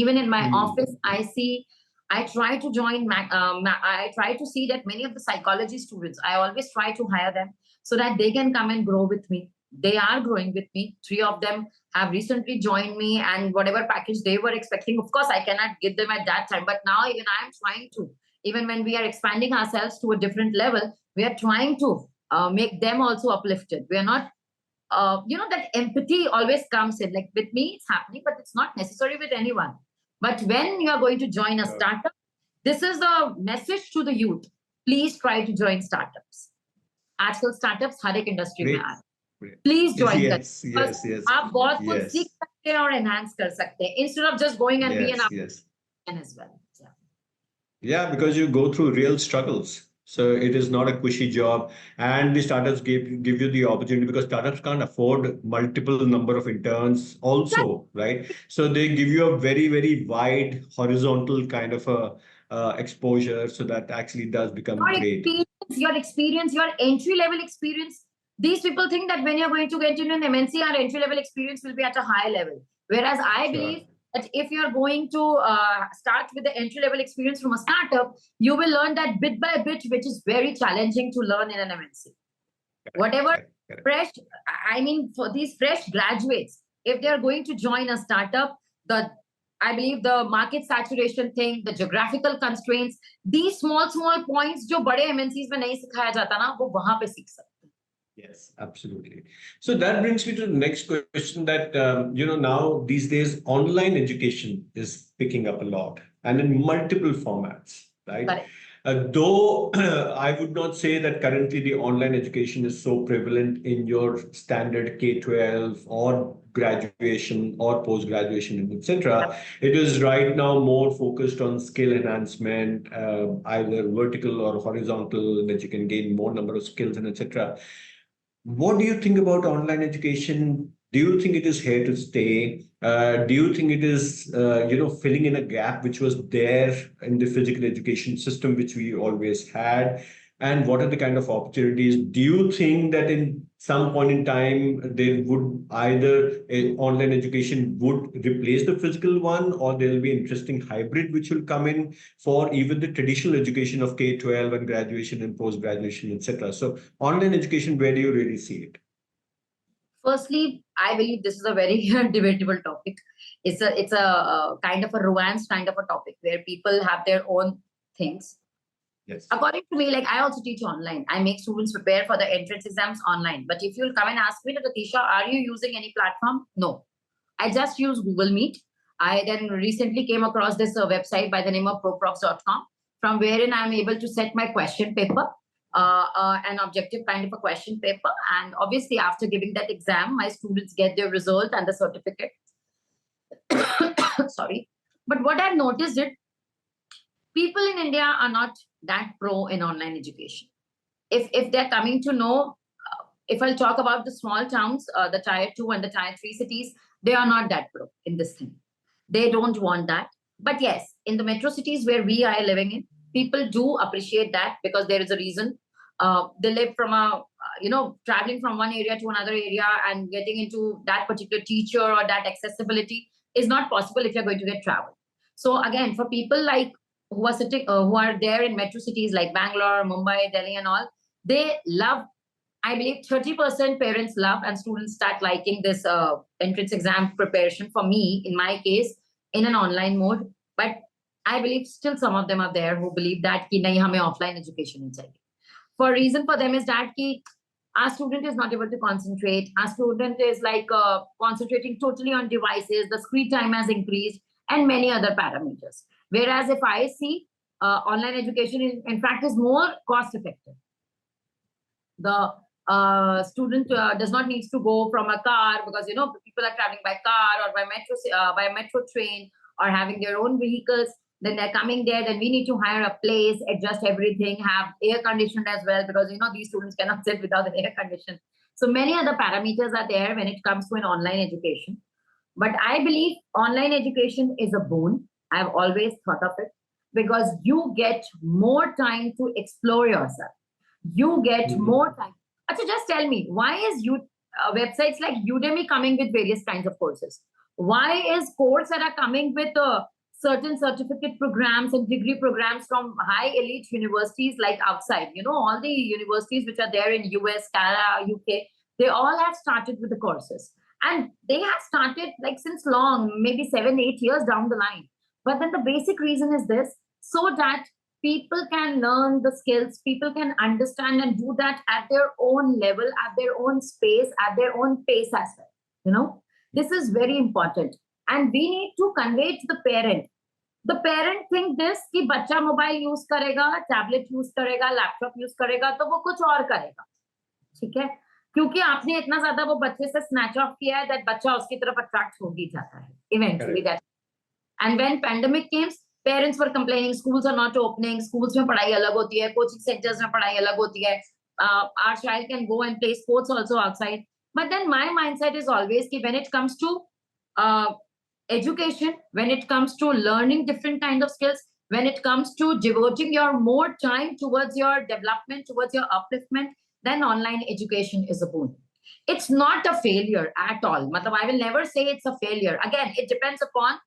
even in my office I try to join I try to see that many of the psychology students I always try to hire them so that they can come and grow with me they are growing with me 3 of them have recently joined me and whatever package they were expecting of course I cannot give them at that time but now even I am trying to even when we are expanding ourselves to a different level we are trying to make them also uplifted we are not that empathy always comes in like with me it's happening but it's not necessary with anyone but when you are going to join a startup this is a message to the youth please try to join startups आजकल startups हर एक industry में आ please join करें आप बहुत कुछ सीख सकते हैं और एनहांस कर सकते हैं instead of just going and be an as well yeah because you go through real struggles so it is not a cushy job and the startups give you the opportunity because startups can't afford multiple number of interns also right so they give you a very very wide horizontal kind of a exposure so that actually does become great your experience your entry level experience these people think that when you're going to get into an MNC, our entry level experience will be at a high level. Whereas I believe that if you're going to start with the entry level experience from a startup, you will learn that bit by bit, which is very challenging to learn in an MNC. Whatever fresh, I mean, for these fresh graduates, if they're going to join a startup, I believe the market saturation thing, the geographical constraints, these small points जो बड़े MNCs में नहीं सिखाया जाता ना, वो वहाँ पे सीख सकते हैं. Yes, absolutely. So that brings me to the next question that, now these days, online education is picking up a lot and in multiple formats, right? Though I would not say that currently the online education is so prevalent in your standard K-12 or graduation or post-graduation, etc. It is right now more focused on skill enhancement, either vertical or horizontal, that you can gain more number of skills and etc. What do you think about online education? Do you think it is here to stay? Do you think it is, filling in a gap which was there in the physical education system, which we always had? And what are the kind of opportunities? Do you think that in some point in time, there would either online education would replace the physical one, or there will be interesting hybrid which will come in for even the traditional education of K-12 and graduation and post-graduation, etc. So online education, where do you really see it? Firstly, I believe this is a very debatable topic. It's a kind of a romance kind of a topic where people have their own things. Yes. According to me, like I also teach online. I make students prepare for the entrance exams online. But if you'll come and ask me, Atisha, are you using any platform? No. I just use Google Meet. I then recently came across this website by the name of proprox.com, from wherein I'm able to set my question paper, an objective kind of a question paper. And obviously, after giving that exam, my students get their result and the certificate. Sorry. But what I've noticed is people in India are not that pro in online education. If they're coming to know, if I'll talk about the small towns, the tier 2 and the tier 3 cities, they are not that pro in this thing. They don't want that. But yes, in the metro cities where we are living in, people do appreciate that because there is a reason. They live from traveling from one area to another area and getting into that particular teacher or that accessibility is not possible if you're going to get travel. So again, for people like who are sitting, who are there in metro cities like Bangalore, Mumbai, Delhi, and all, they love. I believe 30% parents love and students start liking this entrance exam preparation for me, in my case, in an online mode. But I believe still some of them are there who believe that ki nahi, hame offline education hi chahiye. For reason for them is that ki our student is not able to concentrate. Our student is like concentrating totally on devices. The screen time has increased and many other parameters. Whereas if I see online education, in fact, is more cost effective. The student does not need to go from a car because people are traveling by car or by metro train or having their own vehicles. Then they're coming there. Then we need to hire a place, adjust everything, have air conditioned as well because these students cannot sit without the air condition. So many other parameters are there when it comes to an online education. But I believe online education is a boon. I've always thought of it because you get more time to explore yourself. You get more time. So just tell me, why is websites like Udemy coming with various kinds of courses? Why is Coursera coming with certain certificate programs and degree programs from high elite universities like outside? All the universities which are there in US, Canada, UK, they all have started with the courses. And they have started like since long, maybe 7-8 years down the line. But then the basic reason is this, so that people can learn the skills, people can understand and do that at their own level, at their own space, at their own pace as well. This is very important. And we need to convey to the parent. The parent think this कि बच्चा mobile use करेगा, tablet use करेगा, laptop use करेगा, तो वो कुछ और करेगा. ठीक है? क्योंकि आपने इतना ज्यादा वो बच्चे से snatch off किया है that बच्चा उसकी तरफ attract हो ही जाता है. Eventually that. And when pandemic came, parents were complaining schools are not opening, schools में पढ़ाई अलग होती है, coaching centers में पढ़ाई अलग होती है, our child can go and play sports also outside. But then my mindset is always कि when it comes to education, when it comes to learning different kind of skills, when it comes to devoting your more time towards your development, towards your upliftment, then online education is a boon. It's not a failure at all. I will never say it's a failure. Again, it depends upon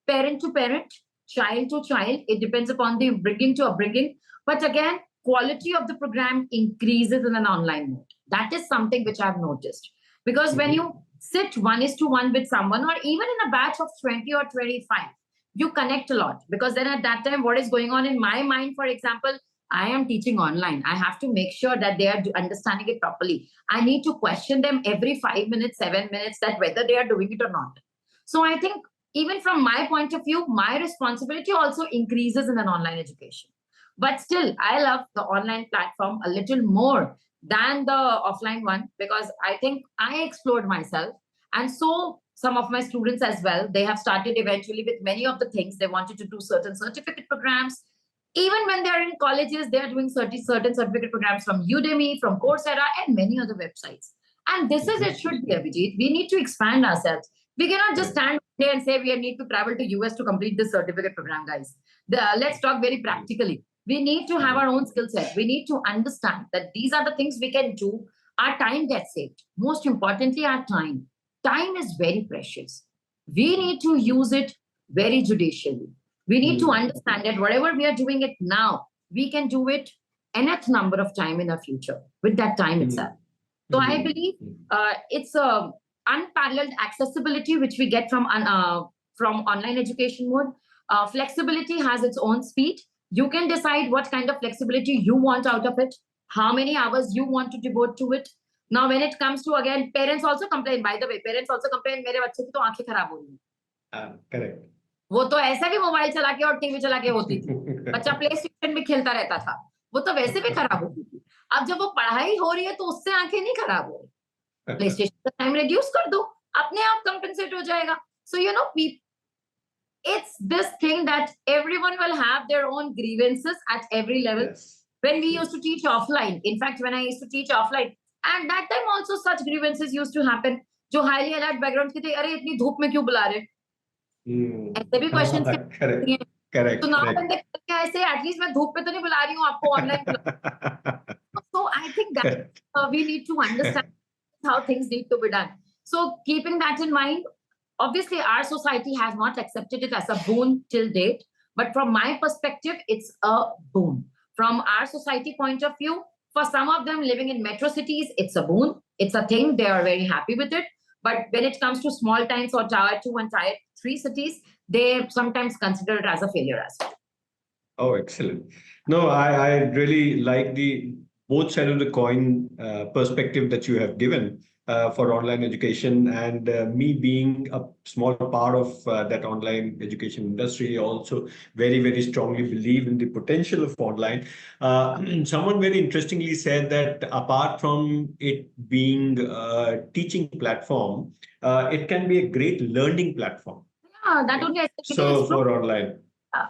parent to parent, child to child. It depends upon the upbringing to upbringing. But again, quality of the program increases in an online mode. That is something which I've noticed. Because when you sit 1:1 with someone, or even in a batch of 20 or 25, you connect a lot. Because then at that time, what is going on in my mind, for example, I am teaching online. I have to make sure that they are understanding it properly. I need to question them every 5 minutes, 7 minutes, that whether they are doing it or not. So I think even from my point of view, my responsibility also increases in an online education. But still, I love the online platform a little more than the offline one because I think I explored myself. And so some of my students as well, they have started eventually with many of the things. They wanted to do certain certificate programs. Even when they're in colleges, they're doing certain certificate programs from Udemy, from Coursera, and many other websites. And this is it should be, Abhijit. We need to expand ourselves. We cannot just stand here and say we need to travel to US to complete this certificate program, guys. Let's talk very practically. We need to have our own skill set. We need to understand that these are the things we can do. Our time gets saved. Most importantly, our time. Time is very precious. We need to use it very judicially. We need to understand that whatever we are doing it now, we can do it nth number of time in the future with that time itself. So I believe it's a unparalleled accessibility which we get from online education mode. Flexibility has its own speed. You can decide what kind of flexibility you want out of it, how many hours you want to devote to it. Now, when it comes to, again, parents also complain, by the way, parents also complain, mere bachche ki to aankhein kharab ho rahi hain. Correct. वो तो ऐसे भी mobile चला के और TV चला के होती थी, बच्चा प्ले स्टेशन भी खेलता रहता था, वो तो वैसे भी खराब होती थी। अब जब वो पढ़ाई हो रही है तो उससे आंखें नहीं खराब हो रही, प्ले स्टेशन का टाइम रिड्यूस कर दो, अपने आप कंपेंसेट हो जाएगा। So you know, it's this thing that everyone will have their own grievances at every level. Yes. When we Yes. used to teach offline, in fact, when I used to teach offline, and that time also such grievances used to happen. जो highly alert background के थे, अरे इतनी धूप में क्यों बुला रहे? ऐसे भी questions Correct. तो Correct. now Correct. when they ऐसे at least मैं धूप पे तो नहीं बुला रही हूँ आपको online बुला। So I think that we need to understand how things need to be done. So keeping that in mind, obviously our society has not accepted it as a boon till date, but from my perspective, it's a boon. From our society point of view, for some of them living in metro cities, it's a boon. It's a thing. They are very happy with it. But when it comes to small towns or tier 2 and tier 3 cities, they sometimes consider it as a failure as well. Oh, excellent. No, I really like the both side of the coin perspective that you have given for online education, and me being a small part of that online education industry, also very strongly believe in the potential of online. Someone very interestingly said that apart from it being a teaching platform, it can be a great learning platform. Yeah, that only I think So is true. for online. Yeah.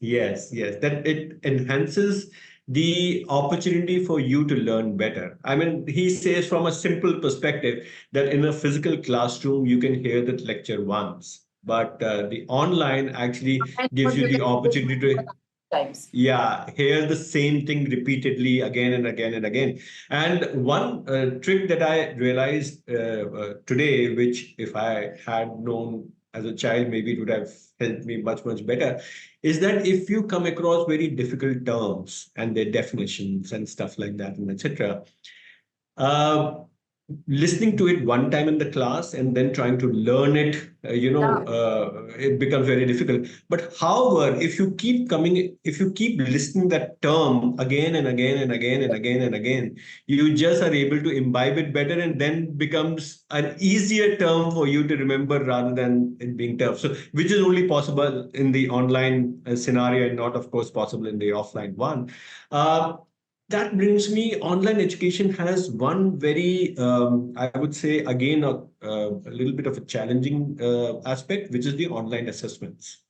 Yes, that it enhances the opportunity for you to learn better. I mean, he says from a simple perspective that in a physical classroom, you can hear that lecture once, but the online actually And gives what you you the can do opportunity to, times. yeah, hear the same thing repeatedly again and again and again. And one trick that I realized today, which if I had known as a child, maybe it would have helped me much better, is that if you come across very difficult terms and their definitions and stuff like that, and etc., uh, listening to it one time in the class and then trying to learn it, Yeah. it becomes very difficult. But however, if you keep listening that term again and again and again and again and again, you just are able to imbibe it better, and then becomes an easier term for you to remember rather than it being tough. So, which is only possible in the online scenario and not, of course, possible in the offline one. Uh, that brings me, online education has one very, I would say, again, a little bit of a challenging aspect, which is the online assessments,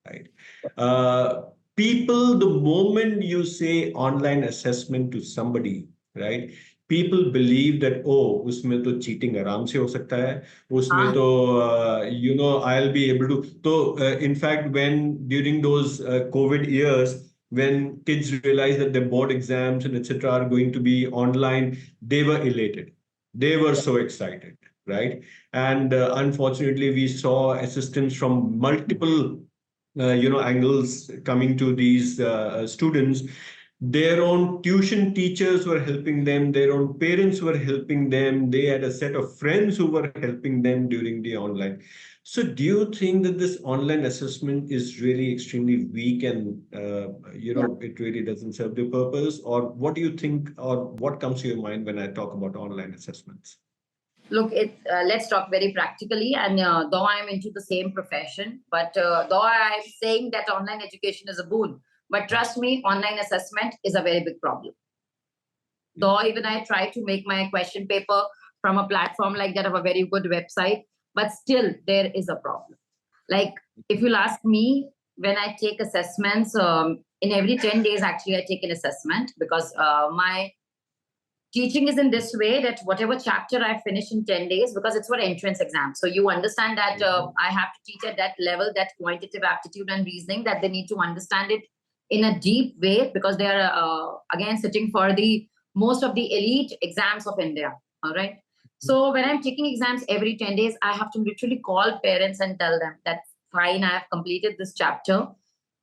right? Uh, People, the moment you say online assessment to somebody, right? People believe that, oh, उसमें तो cheating आराम से हो सकता है, उसमें तो, I'll be able to. So, in fact, when during those COVID years, when kids realized that their board exams and etc. are going to be online, they were elated. They were so excited, right? And unfortunately, we saw assistance from multiple angles coming to these students. Their own tuition teachers were helping them, their own parents were helping them, they had a set of friends who were helping them during the online. So do you think that this online assessment is really extremely weak and it really doesn't serve the purpose? Or what do you think, or what comes to your mind when I talk about online assessments? Look, let's talk very practically. And though I'm into the same profession, but though I'm saying that online education is a boon, but trust me, online assessment is a very big problem. Though even I try to make my question paper from a platform like that of a very good website, but still there is a problem. Like if you'll ask me, when I take assessments, in every 10 days, actually, I take an assessment because my teaching is in this way that whatever chapter I finish in 10 days, because it's for entrance exam. So you understand that I have to teach at that level, that quantitative aptitude and reasoning, that they need to understand it in a deep way, because they are, again, sitting for the most of the elite exams of India. All right. So when I'm taking exams every 10 days, I have to literally call parents and tell them that, fine, I have completed this chapter.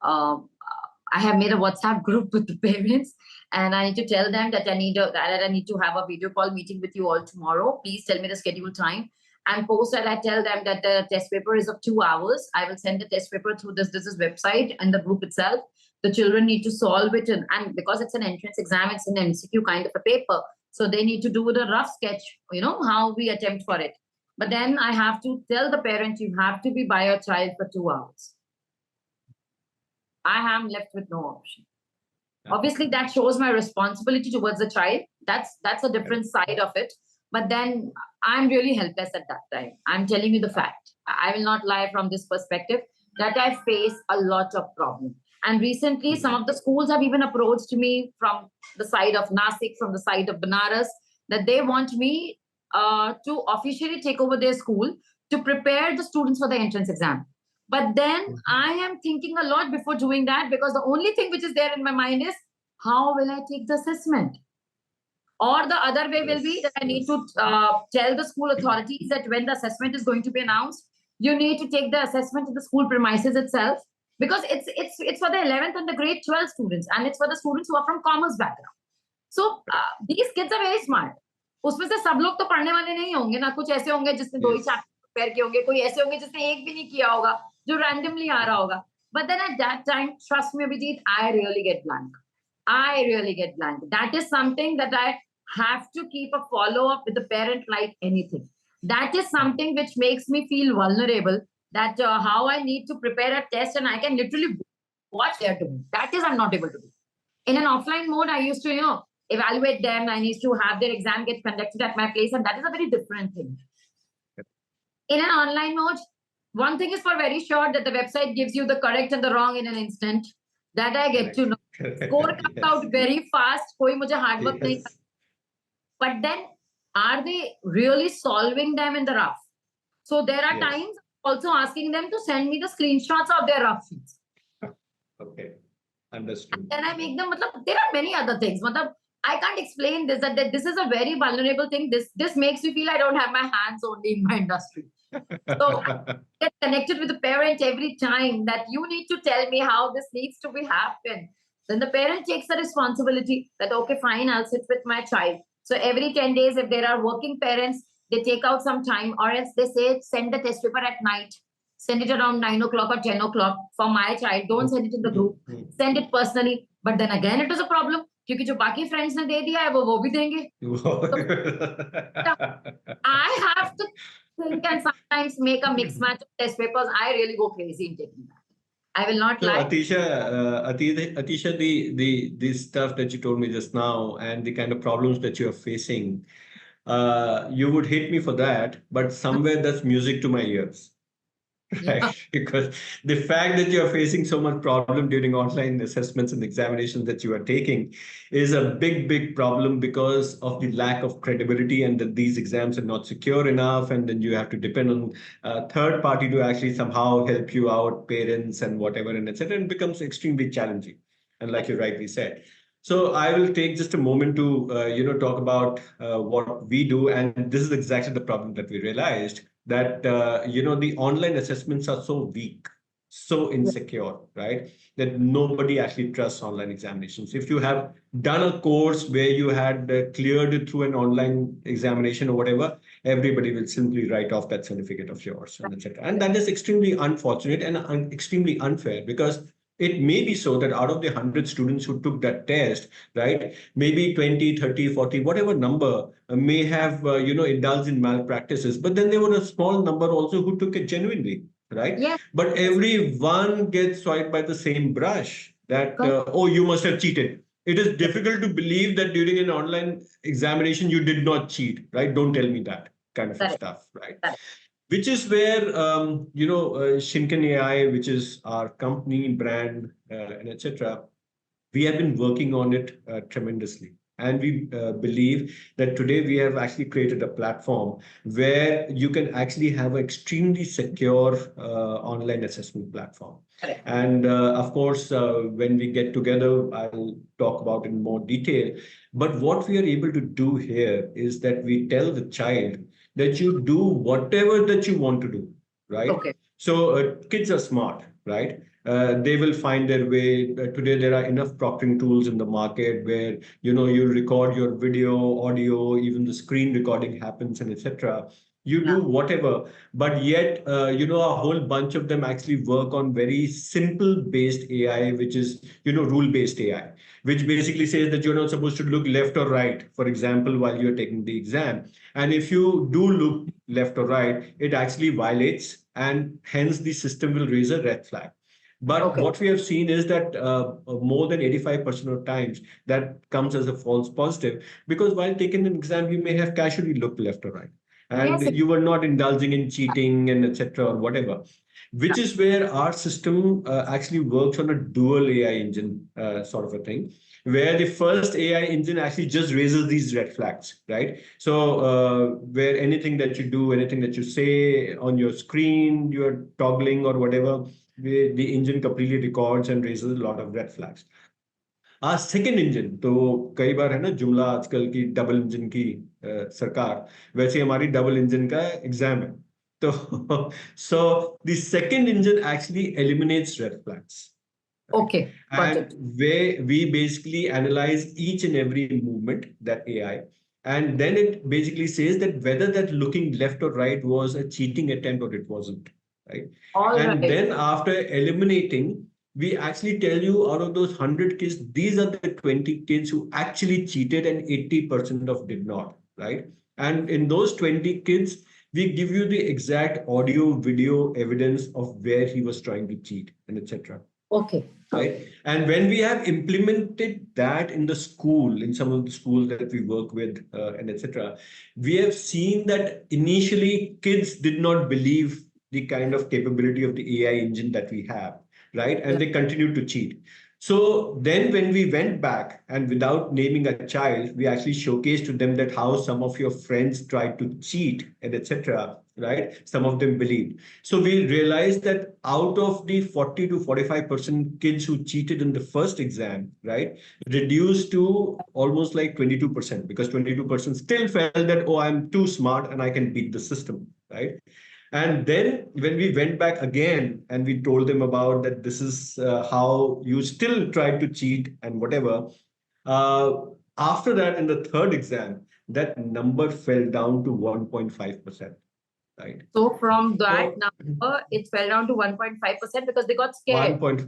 I have made a WhatsApp group with the parents, and I need to tell them that I need to have a video call meeting with you all tomorrow. Please tell me the schedule time. And post that, I tell them that the test paper is of 2 hours. I will send the test paper through this website and the group itself. The children need to solve it, and because it's an entrance exam, it's an MCQ kind of a paper. So they need to do the rough sketch, how we attempt for it. But then I have to tell the parent, you have to be by your child for 2 hours. I am left with no option. Obviously, that shows my responsibility towards the child. That's a different side of it. But then I'm really helpless at that time. I'm telling you the fact. I will not lie from this perspective that I face a lot of problem. And recently, some of the schools have even approached me from the side of Nasik, from the side of Banaras, that they want me to officially take over their school to prepare the students for the entrance exam. But then I am thinking a lot before doing that, because the only thing which is there in my mind is, how will I take the assessment? Or the other way will be that I need to tell the school authorities that when the assessment is going to be announced, you need to take the assessment to the school premises itself, because it's for the 11th and the grade 12 students, and it's for the students who are from commerce background. So these kids are very smart. उसमें से सब लोग तो पढ़ने वाले नहीं होंगे ना, कुछ ऐसे होंगे जिसने 2 ही चैप्टर प्रिपेयर किए होंगे, कोई ऐसे होंगे जिसने एक भी नहीं किया होगा, जो randomly आ रहा होगा. But then at that time, trust me, Abhijit, I really get blank. I really get blank. That is something that I have to keep a follow up with the parent like anything. That is something which makes me feel vulnerable, that how I need to prepare a test and I can literally watch they are doing. That is I'm not able to do. In an offline mode, I used to, evaluate them. I used to have their exam get conducted at my place, and that is a very different thing. In an online mode, one thing is for very sure, that the website gives you the correct and the wrong in an instant. That I get to know. Score comes out very fast. Koi mujhe hard work nahi. But then, are they really solving them in the rough? So there are times also asking them to send me the screenshots of their rough sheets. Okay, understood. And then I make them. There are many other things. I can't explain this, that this is a very vulnerable thing. This makes me feel I don't have my hands only in my industry. So I get connected with the parent every time, that you need to tell me how this needs to be happen. Then the parent takes the responsibility that, okay, fine, I'll sit with my child. So every 10 days, if there are working parents, they take out some time, or else they say, send the test paper at night. Send it around 9 o'clock or 10 o'clock for my child. Don't send it in the group. Send it personally. But then again, it is a problem. क्योंकि जो बाकी friends ने दे दिया है वो भी देंगे. I have to think and sometimes make a mix match of test papers. I really go crazy in taking that. I will not lie. Atisha, the stuff that you told me just now and the kind of problems that you are facing, you would hate me for that, but somewhere that's music to my ears. Right? Yeah. Because the fact that you're facing so much problem during online assessments and examinations that you are taking is a big problem, because of the lack of credibility, and that these exams are not secure enough, and then you have to depend on a third party to actually somehow help you out, parents and whatever, and etc. And it becomes extremely challenging. And like you rightly said. So I will take just a moment to talk about what we do, and this is exactly the problem that we realized, that the online assessments are so weak, so insecure, right? That nobody actually trusts online examinations. If you have done a course where you had cleared it through an online examination or whatever, everybody will simply write off that certificate of yours, and etc. And that is extremely unfortunate and extremely unfair, because it may be so that out of the 100 students who took that test, right, maybe 20, 30, 40, whatever number may have, indulged in malpractices. But then there were a small number also who took it genuinely, right? Yeah. But everyone gets swiped by the same brush, that, oh, you must have cheated. It is difficult to believe that during an online examination, you did not cheat, right? Don't tell me that kind of stuff, right? Which is where, Shinkan AI, which is our company brand, and etc., we have been working on it tremendously. And we believe that today we have actually created a platform where you can actually have an extremely secure online assessment platform. Correct. And of course, when we get together, I'll talk about it in more detail. But what we are able to do here is that we tell the child that you do whatever that you want to do, right? Okay. So kids are smart, right? They will find their way. Today, there are enough proctoring tools in the market where, you record your video, audio, even the screen recording happens, and etc. You do whatever, but yet, a whole bunch of them actually work on very simple based AI, which is, rule based AI, which basically says that you're not supposed to look left or right, for example, while you're taking the exam. And if you do look left or right, it actually violates, and hence the system will raise a red flag. But Okay. what we have seen is that more than 85% of times that comes as a false positive, because while taking an exam, you may have casually looked left or right, and Yes. you were not indulging in cheating and etc. or whatever, which is where our system actually works on a dual AI engine sort of a thing, where the first AI engine actually just raises these red flags, right? So where anything that you do, anything that you say on your screen, you're toggling or whatever, the engine completely records and raises a lot of red flags. Second engine तो कई बार है ना जुमला आजकल की double engine की सरकार, वैसे हमारी डबल इंजन का एग्जाम है तो so the second engine actually eliminates red flags, right? Okay. Got And it. where we basically analyze each and every movement that AI, and then it basically says that whether that looking left or right was a cheating attempt or it wasn't, right? All And right. then after eliminating, we actually tell you out of those 100 kids, these are the 20 kids who actually cheated and 80% of did not, right? And in those 20 kids, we give you the exact audio, video evidence of where he was trying to cheat and etc. Okay. Right? And when we have implemented that in the school, in some of the schools that we work with and etc., we have seen that initially kids did not believe the kind of capability of the AI engine that we have, right? And Yeah. they continued to cheat. So then when we went back and without naming a child, we actually showcased to them that how some of your friends tried to cheat and etc. Right? Some of them believed. So we realized that out of the 40 to 45% kids who cheated in the first exam, right, reduced to almost like 22%, because 22% still felt that, oh, I'm too smart and I can beat the system, right? And then when we went back again and we told them about that, this is how you still tried to cheat and whatever. Uh, After that, in the third exam, that number fell down to 1.5%, right? So from that So number, it fell down to 1.5% because they got one scared. point,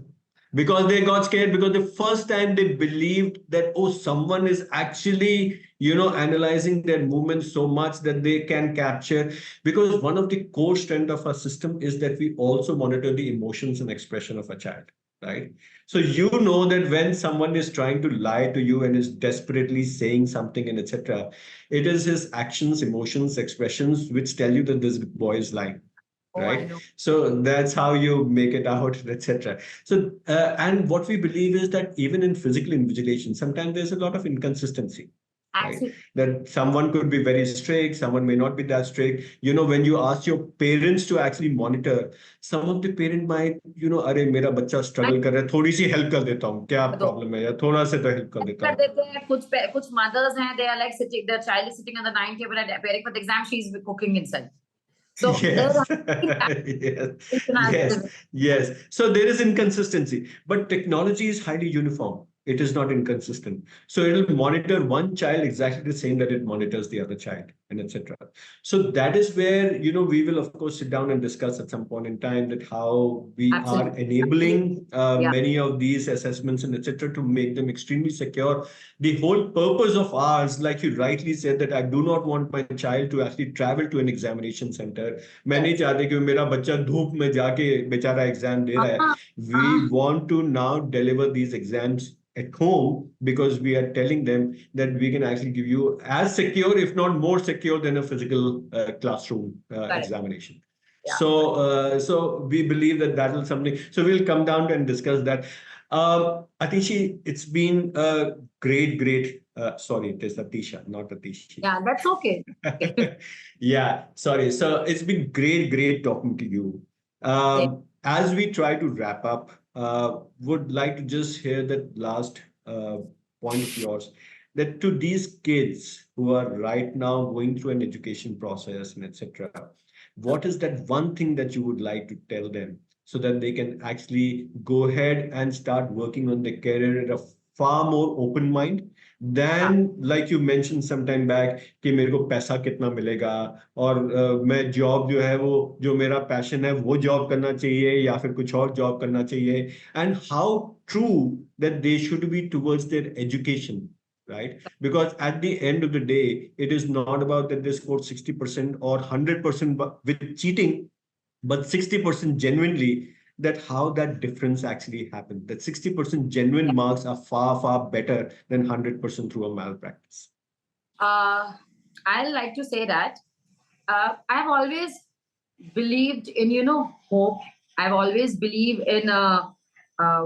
because they got scared, because the first time they believed that, oh, someone is actually, analyzing their movements so much that they can capture. Because one of the core strength of our system is that we also monitor the emotions and expression of a child, right? So that when someone is trying to lie to you and is desperately saying something and etc., it is his actions, emotions, expressions which tell you that this boy is lying, Oh, I right? know. So that's how you make it out, etc. So and what we believe is that even in physical invigilation, sometimes there's a lot of inconsistency, right? Actually, That someone could be very strict, someone may not be that strict. When you ask your parents to actually monitor, some of the parent might, अरे मेरा बच्चा I struggle कर रहा है, थोड़ी सी help कर देता हूँ, क्या know. प्रॉब्लम है, या थोड़ा से तो help कर देता कर हूँ. देते हैं कुछ mothers हैं, they are like sitting, their child is sitting on the dining table and preparing for the exam, she's cooking inside. So there Yes, are yes, yes, international. yes. So there is inconsistency, but technology is highly uniform. It is not inconsistent. So it'll monitor one child exactly the same that it monitors the other child, and etc. So that is where, we will of course sit down and discuss at some point in time that how we are Absolutely. Absolutely. enabling Yeah. many of these assessments and etc. to make them extremely secure. The whole purpose of ours, like you rightly said, that I do not want my child to actually travel to an examination center. मैं नहीं Yes. चाहती कि मेरा बच्चा धूप में जाके बेचारा एग्जाम दे रहा है. Uh-huh. We Uh-huh. want to now deliver these exams at home, because we are telling them that we can actually give you as secure, if not more secure, than a physical classroom Correct. examination. Yeah. So we believe that that will something. So we'll come down and discuss that. Atishi, it's been a great. Sorry, it is Atisha, not Atishi. Yeah, that's okay. Okay. Yeah, sorry. So it's been great talking to you. Same. As we try to wrap up, would like to just hear that last point of yours, that to these kids who are right now going through an education process and etc., what is that one thing that you would like to tell them so that they can actually go ahead and start working on their career at a far more open mind Yeah. than, like you mentioned some time back, कि मेरे को पैसा कितना मिलेगा, और मैं job जो है वो जो मेरा पैशन है वो जॉब करना चाहिए या फिर कुछ और जॉब करना चाहिए, and how true that they should be towards their education, right? Because at the end of the day, it is not about that they scored 60% or 100% with cheating, but 60% genuinely, that how that difference actually happened. That 60% genuine marks are far, far better than 100% through a malpractice. Uh, I like to say that I've always believed in, hope. I've always believed in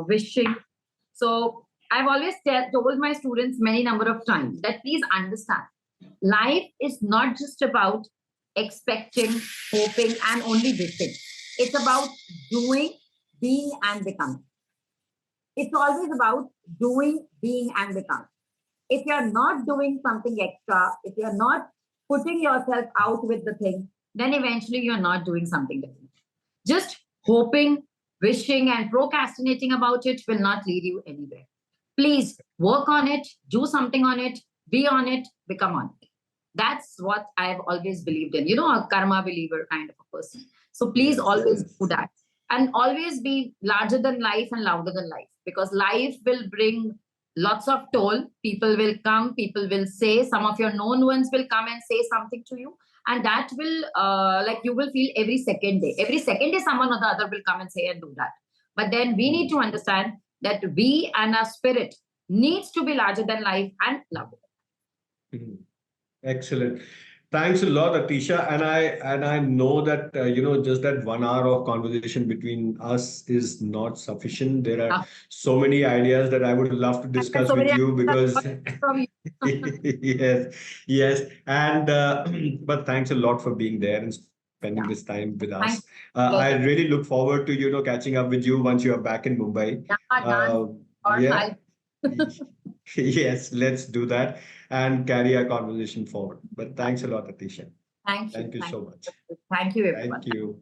wishing. So I've always told my students many number of times that please understand, life is not just about expecting, hoping, and only wishing. It's about doing, being, and becoming. It's always about doing, being, and becoming. If you're not doing something extra, if you're not putting yourself out with the thing, then eventually you're not doing something different. Just hoping, wishing, and procrastinating about it will not lead you anywhere. Please work on it, do something on it, be on it, become on it. That's what I've always believed in, a karma believer kind of a person. So please Yes, always yes. do that. And always be larger than life and louder than life, because life will bring lots of toll. People will come, people will say, some of your known ones will come and say something to you. And that will, like, you will feel every second day. Every second day, someone or the other will come and say and do that. But then we need to understand that we and our spirit needs to be larger than life and louder. Mhm. Excellent. Thanks a lot, Atisha. And I know that just that 1 hour of conversation between us is not sufficient. There are Ah, so many ideas that I would love to and discuss so with many you because from you. yes, yes. And but thanks a lot for being there and spending this Yeah. time with us. Thanks. I Pleasure. really look forward to catching up with you once you are back in Mumbai. Yeah, done. Or Yeah. I'll. Yes, let's do that and carry our conversation forward. But thanks a lot, Atisha. Thank you. Thank you so much. Thank you, Thank everyone. you.